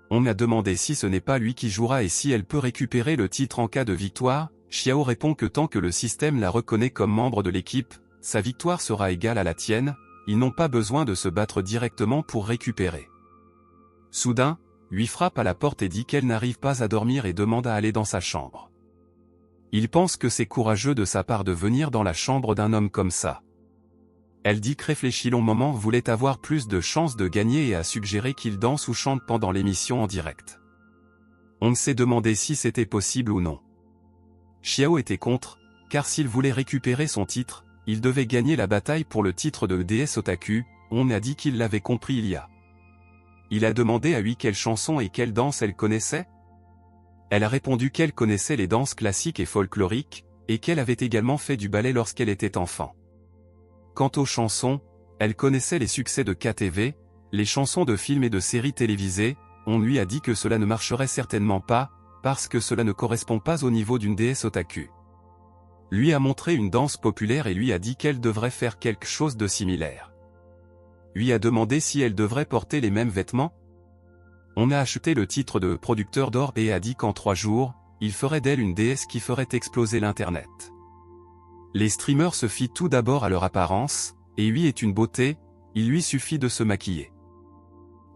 On a demandé si ce n'est pas lui qui jouera et si elle peut récupérer le titre en cas de victoire. Xiao répond que tant que le système la reconnaît comme membre de l'équipe, sa victoire sera égale à la tienne, ils n'ont pas besoin de se battre directement pour récupérer. Soudain, lui frappe à la porte et dit qu'elle n'arrive pas à dormir et demande à aller dans sa chambre. Il pense que c'est courageux de sa part de venir dans la chambre d'un homme comme ça. Elle dit que réfléchit long moment voulait avoir plus de chances de gagner et a suggéré qu'il danse ou chante pendant l'émission en direct. On s'est demandé si c'était possible ou non. Xiao était contre, car s'il voulait récupérer son titre, il devait gagner la bataille pour le titre de DS Otaku. On a dit qu'il l'avait compris il y a. Il a demandé à lui quelle chanson et quelle danse elle connaissait. Elle a répondu qu'elle connaissait les danses classiques et folkloriques, et qu'elle avait également fait du ballet lorsqu'elle était enfant. Quant aux chansons, elle connaissait les succès de KTV, les chansons de films et de séries télévisées. On lui a dit que cela ne marcherait certainement pas, parce que cela ne correspond pas au niveau d'une déesse otaku. Lui a montré une danse populaire et lui a dit qu'elle devrait faire quelque chose de similaire. Lui a demandé si elle devrait porter les mêmes vêtements. On a acheté le titre de producteur d'or et a dit qu'en 3 jours, il ferait d'elle une déesse qui ferait exploser l'internet. Les streamers se fient tout d'abord à leur apparence, et lui est une beauté, il lui suffit de se maquiller.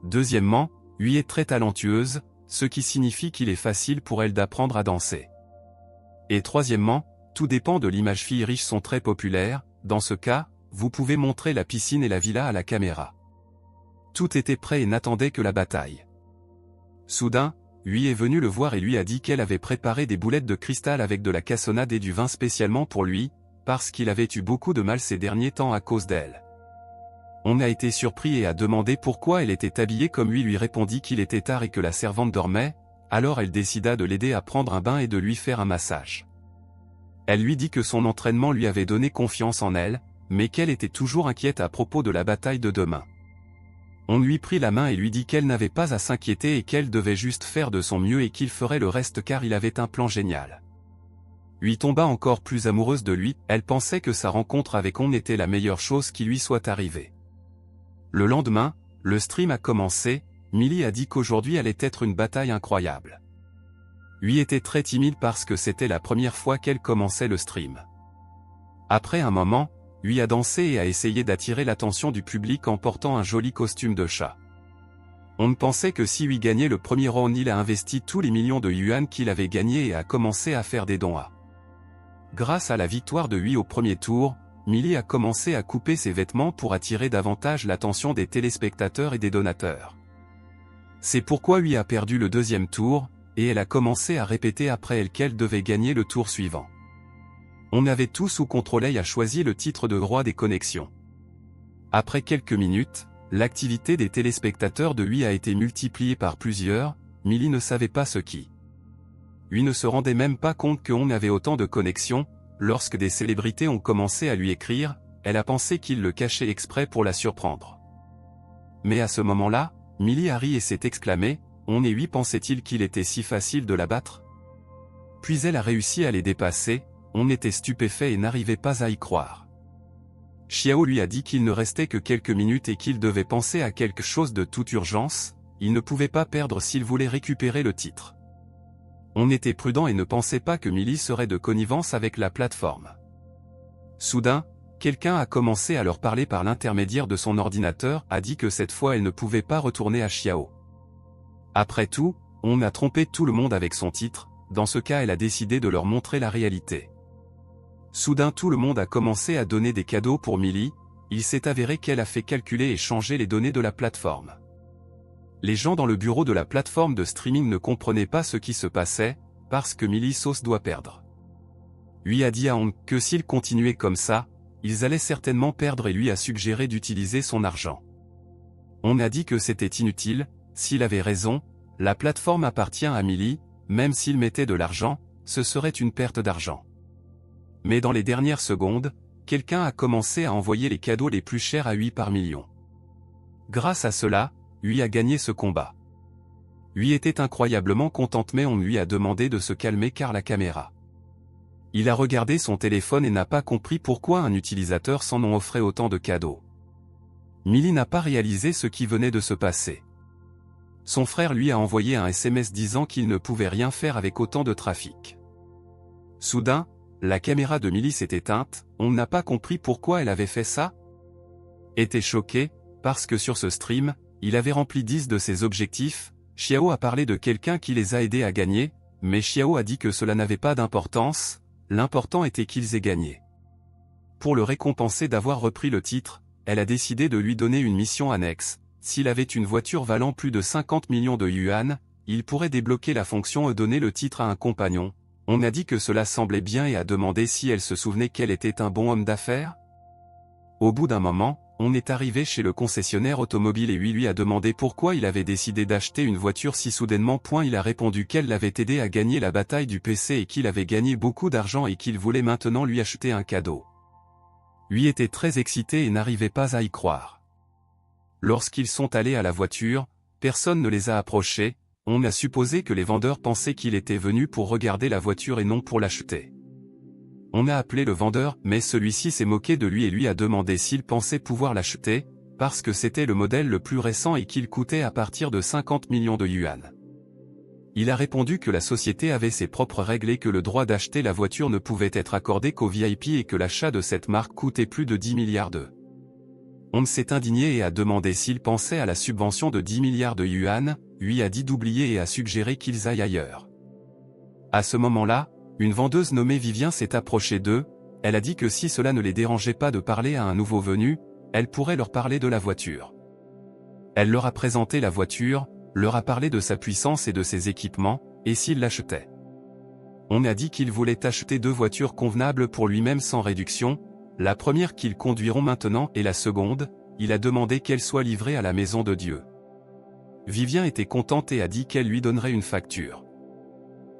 Deuxièmement, lui est très talentueuse, ce qui signifie qu'il est facile pour elle d'apprendre à danser. Et troisièmement, tout dépend de l'image. Filles riches sont très populaires, dans ce cas, vous pouvez montrer la piscine et la villa à la caméra. Tout était prêt et n'attendait que la bataille. Soudain, lui est venu le voir et lui a dit qu'elle avait préparé des boulettes de cristal avec de la cassonade et du vin spécialement pour lui, parce qu'il avait eu beaucoup de mal ces derniers temps à cause d'elle. On a été surpris et a demandé pourquoi elle était habillée comme lui répondit qu'il était tard et que la servante dormait, alors elle décida de l'aider à prendre un bain et de lui faire un massage. Elle lui dit que son entraînement lui avait donné confiance en elle, mais qu'elle était toujours inquiète à propos de la bataille de demain. On lui prit la main et lui dit qu'elle n'avait pas à s'inquiéter et qu'elle devait juste faire de son mieux et qu'il ferait le reste car il avait un plan génial. Lui tomba encore plus amoureuse de lui, elle pensait que sa rencontre avec On était la meilleure chose qui lui soit arrivée. Le lendemain, le stream a commencé, Millie a dit qu'aujourd'hui allait être une bataille incroyable. Lui était très timide parce que c'était la première fois qu'elle commençait le stream. Après un moment, lui a dansé et a essayé d'attirer l'attention du public en portant un joli costume de chat. On ne pensait que si lui gagnait le premier round il a investi tous les millions de yuan qu'il avait gagnés et a commencé à faire des dons à. Grâce à la victoire de lui au premier tour, Millie a commencé à couper ses vêtements pour attirer davantage l'attention des téléspectateurs et des donateurs. C'est pourquoi lui a perdu le deuxième tour, et elle a commencé à répéter après elle qu'elle devait gagner le tour suivant. On avait tout sous contrôle et a choisi le titre de roi des connexions. Après quelques minutes, l'activité des téléspectateurs de lui a été multipliée par plusieurs, Millie ne savait pas ce qui. Lui ne se rendait même pas compte qu'on avait autant de connexions, lorsque des célébrités ont commencé à lui écrire, elle a pensé qu'il le cachait exprès pour la surprendre. Mais à ce moment-là, Millie a ri et s'est exclamée, on et lui pensait-il qu'il était si facile de la battre? Puis elle a réussi à les dépasser, on était stupéfait et n'arrivait pas à y croire. Xiao lui a dit qu'il ne restait que quelques minutes et qu'il devait penser à quelque chose de toute urgence, il ne pouvait pas perdre s'il voulait récupérer le titre. On était prudent et ne pensait pas que Millie serait de connivence avec la plateforme. Soudain, quelqu'un a commencé à leur parler par l'intermédiaire de son ordinateur, a dit que cette fois elle ne pouvait pas retourner à Xiao. Après tout, on a trompé tout le monde avec son titre, dans ce cas elle a décidé de leur montrer la réalité. Soudain tout le monde a commencé à donner des cadeaux pour Millie, il s'est avéré qu'elle a fait calculer et changer les données de la plateforme. Les gens dans le bureau de la plateforme de streaming ne comprenaient pas ce qui se passait, parce que Millie Sauce doit perdre. Lui a dit à Hong que s'ils continuaient comme ça, ils allaient certainement perdre et lui a suggéré d'utiliser son argent. On a dit que c'était inutile, s'il avait raison, La plateforme appartient à Millie, même s'il mettait de l'argent, ce serait une perte d'argent. Mais dans les dernières secondes, quelqu'un a commencé à envoyer les cadeaux les plus chers à 8 par million. Grâce à cela, Hui a gagné ce combat. Hui était incroyablement contente mais on lui a demandé de se calmer car la caméra. Il a regardé son téléphone et n'a pas compris pourquoi un utilisateur sans nom offrait autant de cadeaux. Millie n'a pas réalisé ce qui venait de se passer. Son frère lui a envoyé un SMS disant qu'il ne pouvait rien faire avec autant de trafic. Soudain, la caméra de Millie s'est éteinte, on n'a pas compris pourquoi elle avait fait ça. Était choqué, parce que sur ce stream, il avait rempli 10 de ses objectifs. Xiao a parlé de quelqu'un qui les a aidés à gagner, mais Xiao a dit que cela n'avait pas d'importance, l'important était qu'ils aient gagné. Pour le récompenser d'avoir repris le titre, elle a décidé de lui donner une mission annexe. S'il avait une voiture valant plus de 50 millions de yuan, il pourrait débloquer la fonction et donner le titre à un compagnon. On a dit que cela semblait bien et a demandé si elle se souvenait qu'elle était un bon homme d'affaires. Au bout d'un moment, on est arrivé chez le concessionnaire automobile et lui a demandé pourquoi il avait décidé d'acheter une voiture si soudainement. Il a répondu qu'elle l'avait aidé à gagner la bataille du PC et qu'il avait gagné beaucoup d'argent et qu'il voulait maintenant lui acheter un cadeau. Lui était très excité et n'arrivait pas à y croire. Lorsqu'ils sont allés à la voiture, personne ne les a approchés, on a supposé que les vendeurs pensaient qu'il était venu pour regarder la voiture et non pour l'acheter. On a appelé le vendeur, mais celui-ci s'est moqué de lui et lui a demandé s'il pensait pouvoir l'acheter, parce que c'était le modèle le plus récent et qu'il coûtait à partir de 50 millions de yuan. Il a répondu que la société avait ses propres règles et que le droit d'acheter la voiture ne pouvait être accordé qu'aux VIP et que l'achat de cette marque coûtait plus de 10 milliards de. On s'est indigné et a demandé s'il pensait à la subvention de 10 milliards de yuan, lui a dit d'oublier et a suggéré qu'ils aillent ailleurs. À ce moment-là, une vendeuse nommée Vivien s'est approchée d'eux, elle a dit que si cela ne les dérangeait pas de parler à un nouveau venu, elle pourrait leur parler de la voiture. Elle leur a présenté la voiture, leur a parlé de sa puissance et de ses équipements, et s'il l'achetait. On a dit qu'il voulait acheter 2 voitures convenables pour lui-même sans réduction, la première qu'ils conduiront maintenant et la seconde, il a demandé qu'elle soit livrée à la maison de Dieu. Vivien était contente et a dit qu'elle lui donnerait une facture.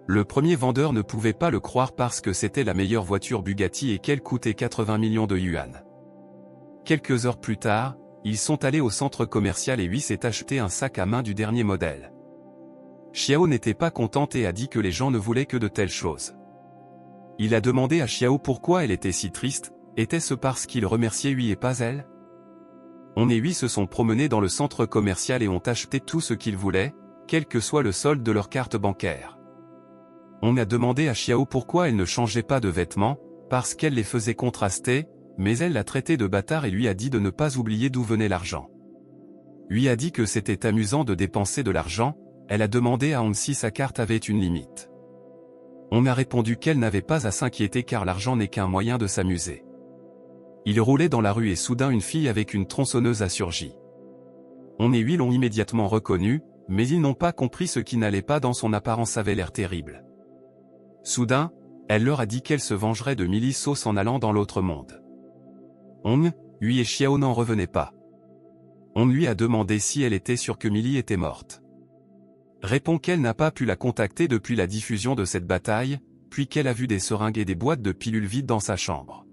Le premier vendeur ne pouvait pas le croire parce que c'était la meilleure voiture Bugatti et qu'elle coûtait 80 millions de yuan. Quelques heures plus tard, ils sont allés au centre commercial et lui s'est acheté un sac à main du dernier modèle. Xiao n'était pas contente et a dit que les gens ne voulaient que de telles choses. Il a demandé à Xiao pourquoi elle était si triste, était-ce parce qu'il remerciait lui et pas elle? On et lui se sont promenés dans le centre commercial et ont acheté tout ce qu'ils voulaient, quel que soit le solde de leur carte bancaire. On a demandé à Xiao pourquoi elle ne changeait pas de vêtements, parce qu'elle les faisait contraster, mais elle l'a traité de bâtard et lui a dit de ne pas oublier d'où venait l'argent. Lui a dit que c'était amusant de dépenser de l'argent, elle a demandé à Hong si sa carte avait une limite. On a répondu qu'elle n'avait pas à s'inquiéter car l'argent n'est qu'un moyen de s'amuser. Il roulait dans la rue et soudain une fille avec une tronçonneuse a surgi. On et lui l'ont immédiatement reconnu, mais ils n'ont pas compris ce qui n'allait pas dans son apparence avait l'air terrible. Soudain, elle leur a dit qu'elle se vengerait de Millie Sauce en allant dans l'autre monde. Hong, lui et Xiao n'en revenaient pas. On lui a demandé si elle était sûre que Millie était morte. Répond qu'elle n'a pas pu la contacter depuis la diffusion de cette bataille, puis qu'elle a vu des seringues et des boîtes de pilules vides dans sa chambre.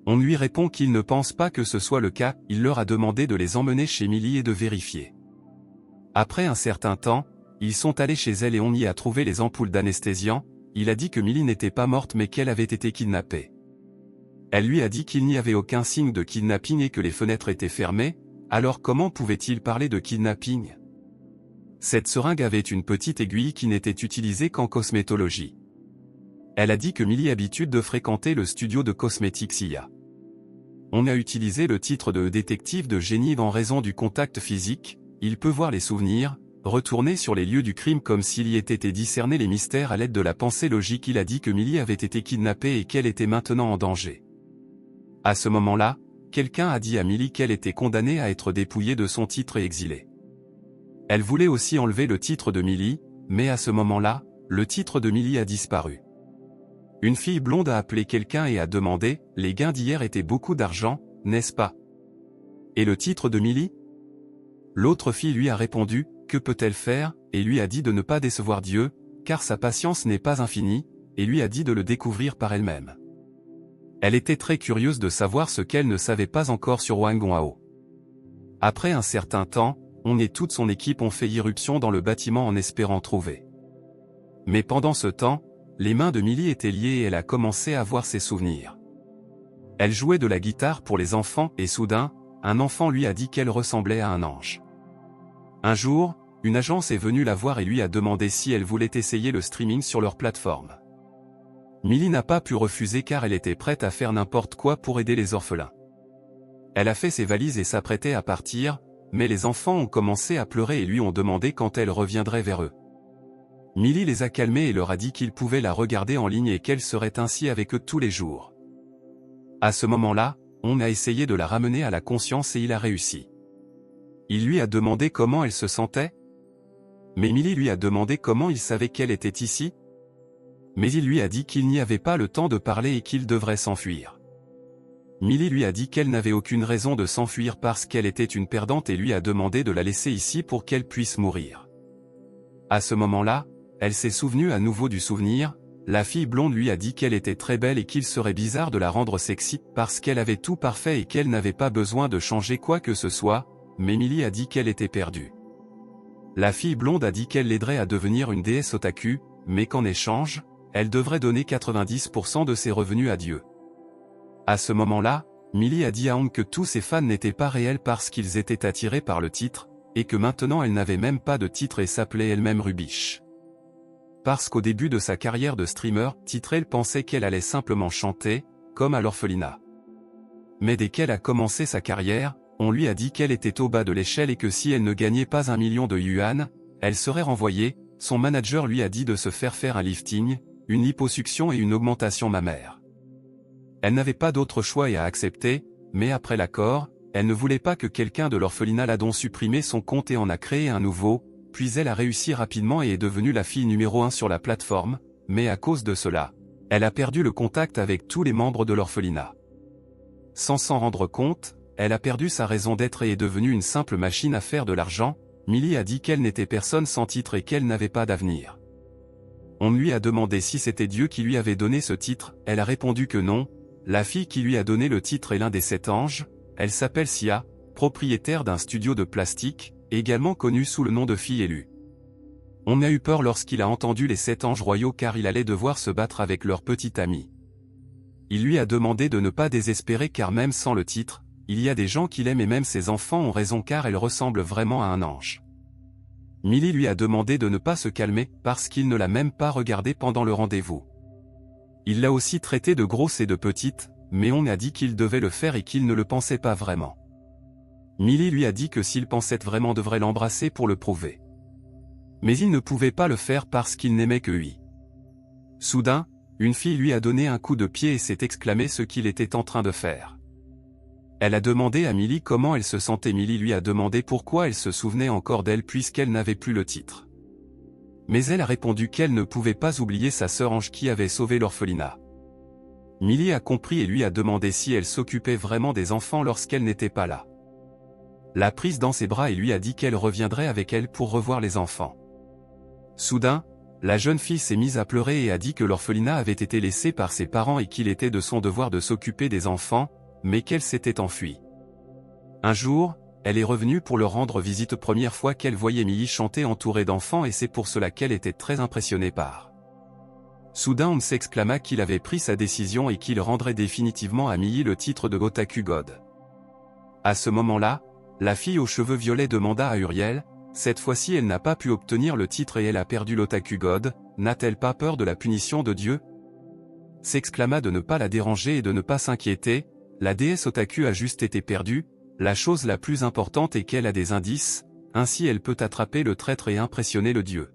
On lui répond qu'il ne pense pas que ce soit le cas, il leur a demandé de les emmener chez Millie et de vérifier. Après un certain temps, ils sont allés chez elle et on y a trouvé les ampoules d'anesthésiant, il a dit que Millie n'était pas morte mais qu'elle avait été kidnappée. Elle lui a dit qu'il n'y avait aucun signe de kidnapping et que les fenêtres étaient fermées, alors comment pouvait-il parler de kidnapping? Cette seringue avait une petite aiguille qui n'était utilisée qu'en cosmétologie. Elle a dit que Millie a l'habitude de fréquenter le studio de cosmétiques SIA. On a utilisé le titre de détective de génie en raison du contact physique, il peut voir les souvenirs, retourner sur les lieux du crime comme s'il y était et discerner les mystères à l'aide de la pensée logique. Il a dit que Millie avait été kidnappée et qu'elle était maintenant en danger. À ce moment-là, quelqu'un a dit à Millie qu'elle était condamnée à être dépouillée de son titre et exilée. Elle voulait aussi enlever le titre de Millie, mais à ce moment-là, le titre de Millie a disparu. Une fille blonde a appelé quelqu'un et a demandé « Les gains d'hier étaient beaucoup d'argent, n'est-ce pas? Et le titre de Millie ?» L'autre fille lui a répondu que peut-elle faire, et lui a dit de ne pas décevoir Dieu, car sa patience n'est pas infinie, et lui a dit de le découvrir par elle-même. Elle était très curieuse de savoir ce qu'elle ne savait pas encore sur Wang Guanghao. Après un certain temps, on et toute son équipe ont fait irruption dans le bâtiment en espérant trouver. Mais pendant ce temps, les mains de Millie étaient liées et elle a commencé à voir ses souvenirs. Elle jouait de la guitare pour les enfants et soudain, un enfant lui a dit qu'elle ressemblait à un ange. Un jour, une agence est venue la voir et lui a demandé si elle voulait essayer le streaming sur leur plateforme. Millie n'a pas pu refuser car elle était prête à faire n'importe quoi pour aider les orphelins. Elle a fait ses valises et s'apprêtait à partir, mais les enfants ont commencé à pleurer et lui ont demandé quand elle reviendrait vers eux. Millie les a calmés et leur a dit qu'ils pouvaient la regarder en ligne et qu'elle serait ainsi avec eux tous les jours. À ce moment-là, on a essayé de la ramener à la conscience et il a réussi. Il lui a demandé comment elle se sentait. Mais Millie lui a demandé comment il savait qu'elle était ici. Mais il lui a dit qu'il n'y avait pas le temps de parler et qu'il devrait s'enfuir. Millie lui a dit qu'elle n'avait aucune raison de s'enfuir parce qu'elle était une perdante et lui a demandé de la laisser ici pour qu'elle puisse mourir. À ce moment-là, elle s'est souvenue à nouveau du souvenir. La fille blonde lui a dit qu'elle était très belle et qu'il serait bizarre de la rendre sexy parce qu'elle avait tout parfait et qu'elle n'avait pas besoin de changer quoi que ce soit, mais Millie a dit qu'elle était perdue. La fille blonde a dit qu'elle l'aiderait à devenir une déesse otaku, mais qu'en échange, elle devrait donner 90% de ses revenus à Dieu. À ce moment-là, Millie a dit à Hong que tous ses fans n'étaient pas réels parce qu'ils étaient attirés par le titre, et que maintenant elle n'avait même pas de titre et s'appelait elle-même Rubish. Parce qu'au début de sa carrière de streamer, elle pensait qu'elle allait simplement chanter, comme à l'orphelinat. Mais dès qu'elle a commencé sa carrière, on lui a dit qu'elle était au bas de l'échelle et que si elle ne gagnait pas 1 million de yuan, elle serait renvoyée. Son manager lui a dit de se faire un lifting, une liposuction et une augmentation mammaire. Elle n'avait pas d'autre choix et a accepté, mais après l'accord, elle ne voulait pas que quelqu'un de l'orphelinat l'a donc supprimé son compte et en a créé un nouveau, puis elle a réussi rapidement et est devenue la fille numéro 1 sur la plateforme, mais à cause de cela, elle a perdu le contact avec tous les membres de l'orphelinat. Sans s'en rendre compte, elle a perdu sa raison d'être et est devenue une simple machine à faire de l'argent. Millie a dit qu'elle n'était personne sans titre et qu'elle n'avait pas d'avenir. On lui a demandé si c'était Dieu qui lui avait donné ce titre, elle a répondu que non. La fille qui lui a donné le titre est l'un des 7 anges, elle s'appelle Sia, propriétaire d'un studio de plastique, également connu sous le nom de fille élue. On a eu peur lorsqu'il a entendu les 7 anges royaux car il allait devoir se battre avec leur petite amie. Il lui a demandé de ne pas désespérer car même sans le titre, il y a des gens qui l'aiment et même ses enfants ont raison car elle ressemble vraiment à un ange. Millie lui a demandé de ne pas se calmer parce qu'il ne l'a même pas regardée pendant le rendez-vous. Il l'a aussi traitée de grosse et de petite, mais on a dit qu'il devait le faire et qu'il ne le pensait pas vraiment. Millie lui a dit que s'il pensait vraiment devrait l'embrasser pour le prouver. Mais il ne pouvait pas le faire parce qu'il n'aimait que lui. Soudain, une fille lui a donné un coup de pied et s'est exclamé ce qu'il était en train de faire. Elle a demandé à Millie comment elle se sentait. Millie lui a demandé pourquoi elle se souvenait encore d'elle puisqu'elle n'avait plus le titre. Mais elle a répondu qu'elle ne pouvait pas oublier sa sœur Ange qui avait sauvé l'orphelinat. Millie a compris et lui a demandé si elle s'occupait vraiment des enfants lorsqu'elle n'était pas là. L'a prise dans ses bras et lui a dit qu'elle reviendrait avec elle pour revoir les enfants. Soudain, la jeune fille s'est mise à pleurer et a dit que l'orphelinat avait été laissé par ses parents et qu'il était de son devoir de s'occuper des enfants, mais qu'elle s'était enfuie. Un jour, elle est revenue pour leur rendre visite première fois qu'elle voyait Millie chanter entourée d'enfants et c'est pour cela qu'elle était très impressionnée par. Soudain on s'exclama qu'il avait pris sa décision et qu'il rendrait définitivement à Millie le titre de Otaku God. À ce moment-là, la fille aux cheveux violets demanda à Uriel, cette fois-ci elle n'a pas pu obtenir le titre et elle a perdu l'Otaku God, n'a-t-elle pas peur de la punition de Dieu? S'exclama de ne pas la déranger et de ne pas s'inquiéter. La déesse Otaku a juste été perdue, la chose la plus importante est qu'elle a des indices, ainsi elle peut attraper le traître et impressionner le dieu.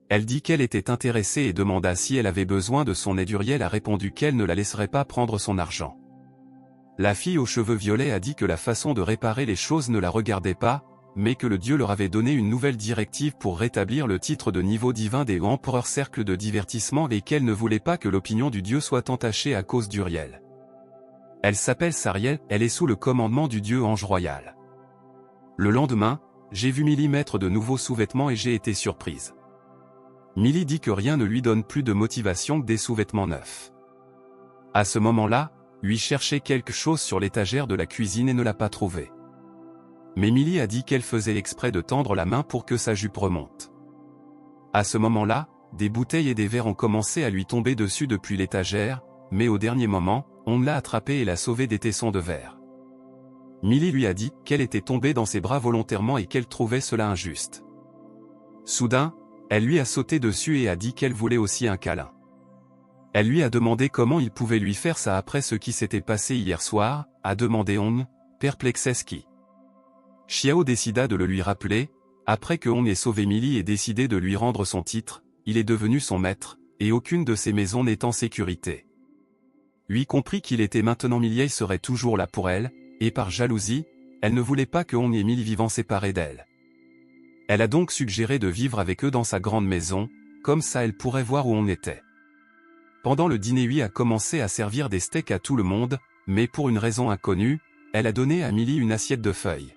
Elle dit qu'elle était intéressée et demanda si elle avait besoin de son aide. Uriel a répondu qu'elle ne la laisserait pas prendre son argent. La fille aux cheveux violets a dit que la façon de réparer les choses ne la regardait pas, mais que le dieu leur avait donné une nouvelle directive pour rétablir le titre de niveau divin des empereurs cercles de divertissement et qu'elle ne voulait pas que l'opinion du dieu soit entachée à cause d'Uriel. Elle s'appelle Sariel, elle est sous le commandement du dieu ange royal. Le lendemain, j'ai vu Millie mettre de nouveaux sous-vêtements et j'ai été surprise. Millie dit que rien ne lui donne plus de motivation que des sous-vêtements neufs. À ce moment-là, lui cherchait quelque chose sur l'étagère de la cuisine et ne l'a pas trouvé. Mais Millie a dit qu'elle faisait exprès de tendre la main pour que sa jupe remonte. À ce moment-là, des bouteilles et des verres ont commencé à lui tomber dessus depuis l'étagère, mais au dernier moment, on l'a attrapée et l'a sauvée des tessons de verre. Millie lui a dit qu'elle était tombée dans ses bras volontairement et qu'elle trouvait cela injuste. Soudain, elle lui a sauté dessus et a dit qu'elle voulait aussi un câlin. Elle lui a demandé comment il pouvait lui faire ça après ce qui s'était passé hier soir, a demandé Hong, perplexé Ski. Xiao décida de le lui rappeler, après que Hong ait sauvé Millie et décidé de lui rendre son titre, il est devenu son maître, et aucune de ses maisons n'est en sécurité. Lui comprit qu'il était maintenant Millie serait toujours là pour elle, et par jalousie, elle ne voulait pas que Hong et Millie vivant séparés d'elle. Elle a donc suggéré de vivre avec eux dans sa grande maison, comme ça elle pourrait voir où on était. Pendant le dîner, lui a commencé à servir des steaks à tout le monde, mais pour une raison inconnue, elle a donné à Millie une assiette de feuilles.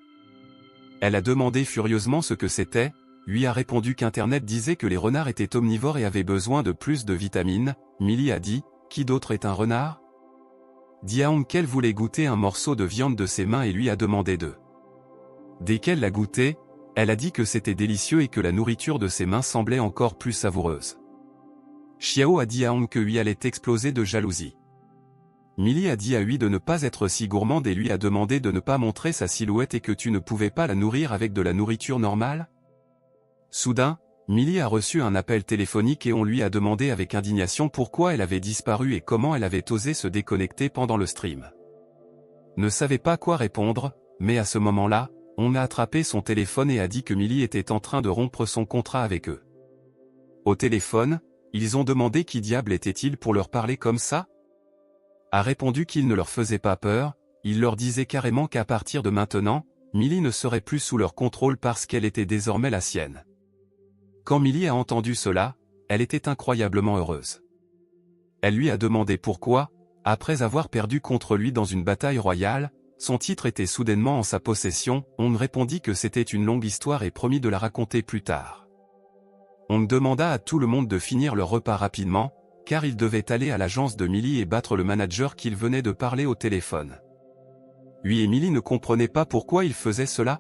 Elle a demandé furieusement ce que c'était, lui a répondu qu'Internet disait que les renards étaient omnivores et avaient besoin de plus de vitamines. Millie a dit, qui d'autre est un renard? Dit à Hong qu'elle voulait goûter un morceau de viande de ses mains et lui a demandé d'eux. Dès qu'elle l'a goûté, elle a dit que c'était délicieux et que la nourriture de ses mains semblait encore plus savoureuse. Xiao a dit à Hong que lui allait exploser de jalousie. Millie a dit à lui de ne pas être si gourmande et lui a demandé de ne pas montrer sa silhouette et que tu ne pouvais pas la nourrir avec de la nourriture normale. Soudain, Millie a reçu un appel téléphonique et on lui a demandé avec indignation pourquoi elle avait disparu et comment elle avait osé se déconnecter pendant le stream. Ne savait pas quoi répondre, mais à ce moment-là, on a attrapé son téléphone et a dit que Millie était en train de rompre son contrat avec eux. Au téléphone, ils ont demandé qui diable était-il pour leur parler comme ça? A répondu qu'il ne leur faisait pas peur, il leur disait carrément qu'à partir de maintenant, Millie ne serait plus sous leur contrôle parce qu'elle était désormais la sienne. Quand Millie a entendu cela, elle était incroyablement heureuse. Elle lui a demandé pourquoi, après avoir perdu contre lui dans une bataille royale, son titre était soudainement en sa possession. On répondit que c'était une longue histoire et promit de la raconter plus tard. On demanda à tout le monde de finir leur repas rapidement, car ils devaient aller à l'agence de Millie et battre le manager qu'il venait de parler au téléphone. Lui et Millie ne comprenaient pas pourquoi ils faisaient cela.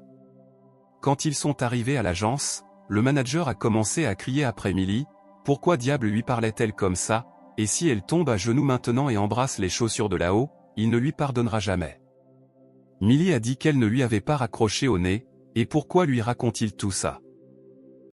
Quand ils sont arrivés à l'agence, le manager a commencé à crier après Millie, pourquoi diable lui parlait-elle comme ça, et si elle tombe à genoux maintenant et embrasse les chaussures de là-haut, il ne lui pardonnera jamais. Millie a dit qu'elle ne lui avait pas raccroché au nez, et pourquoi lui raconte-t-il tout ça?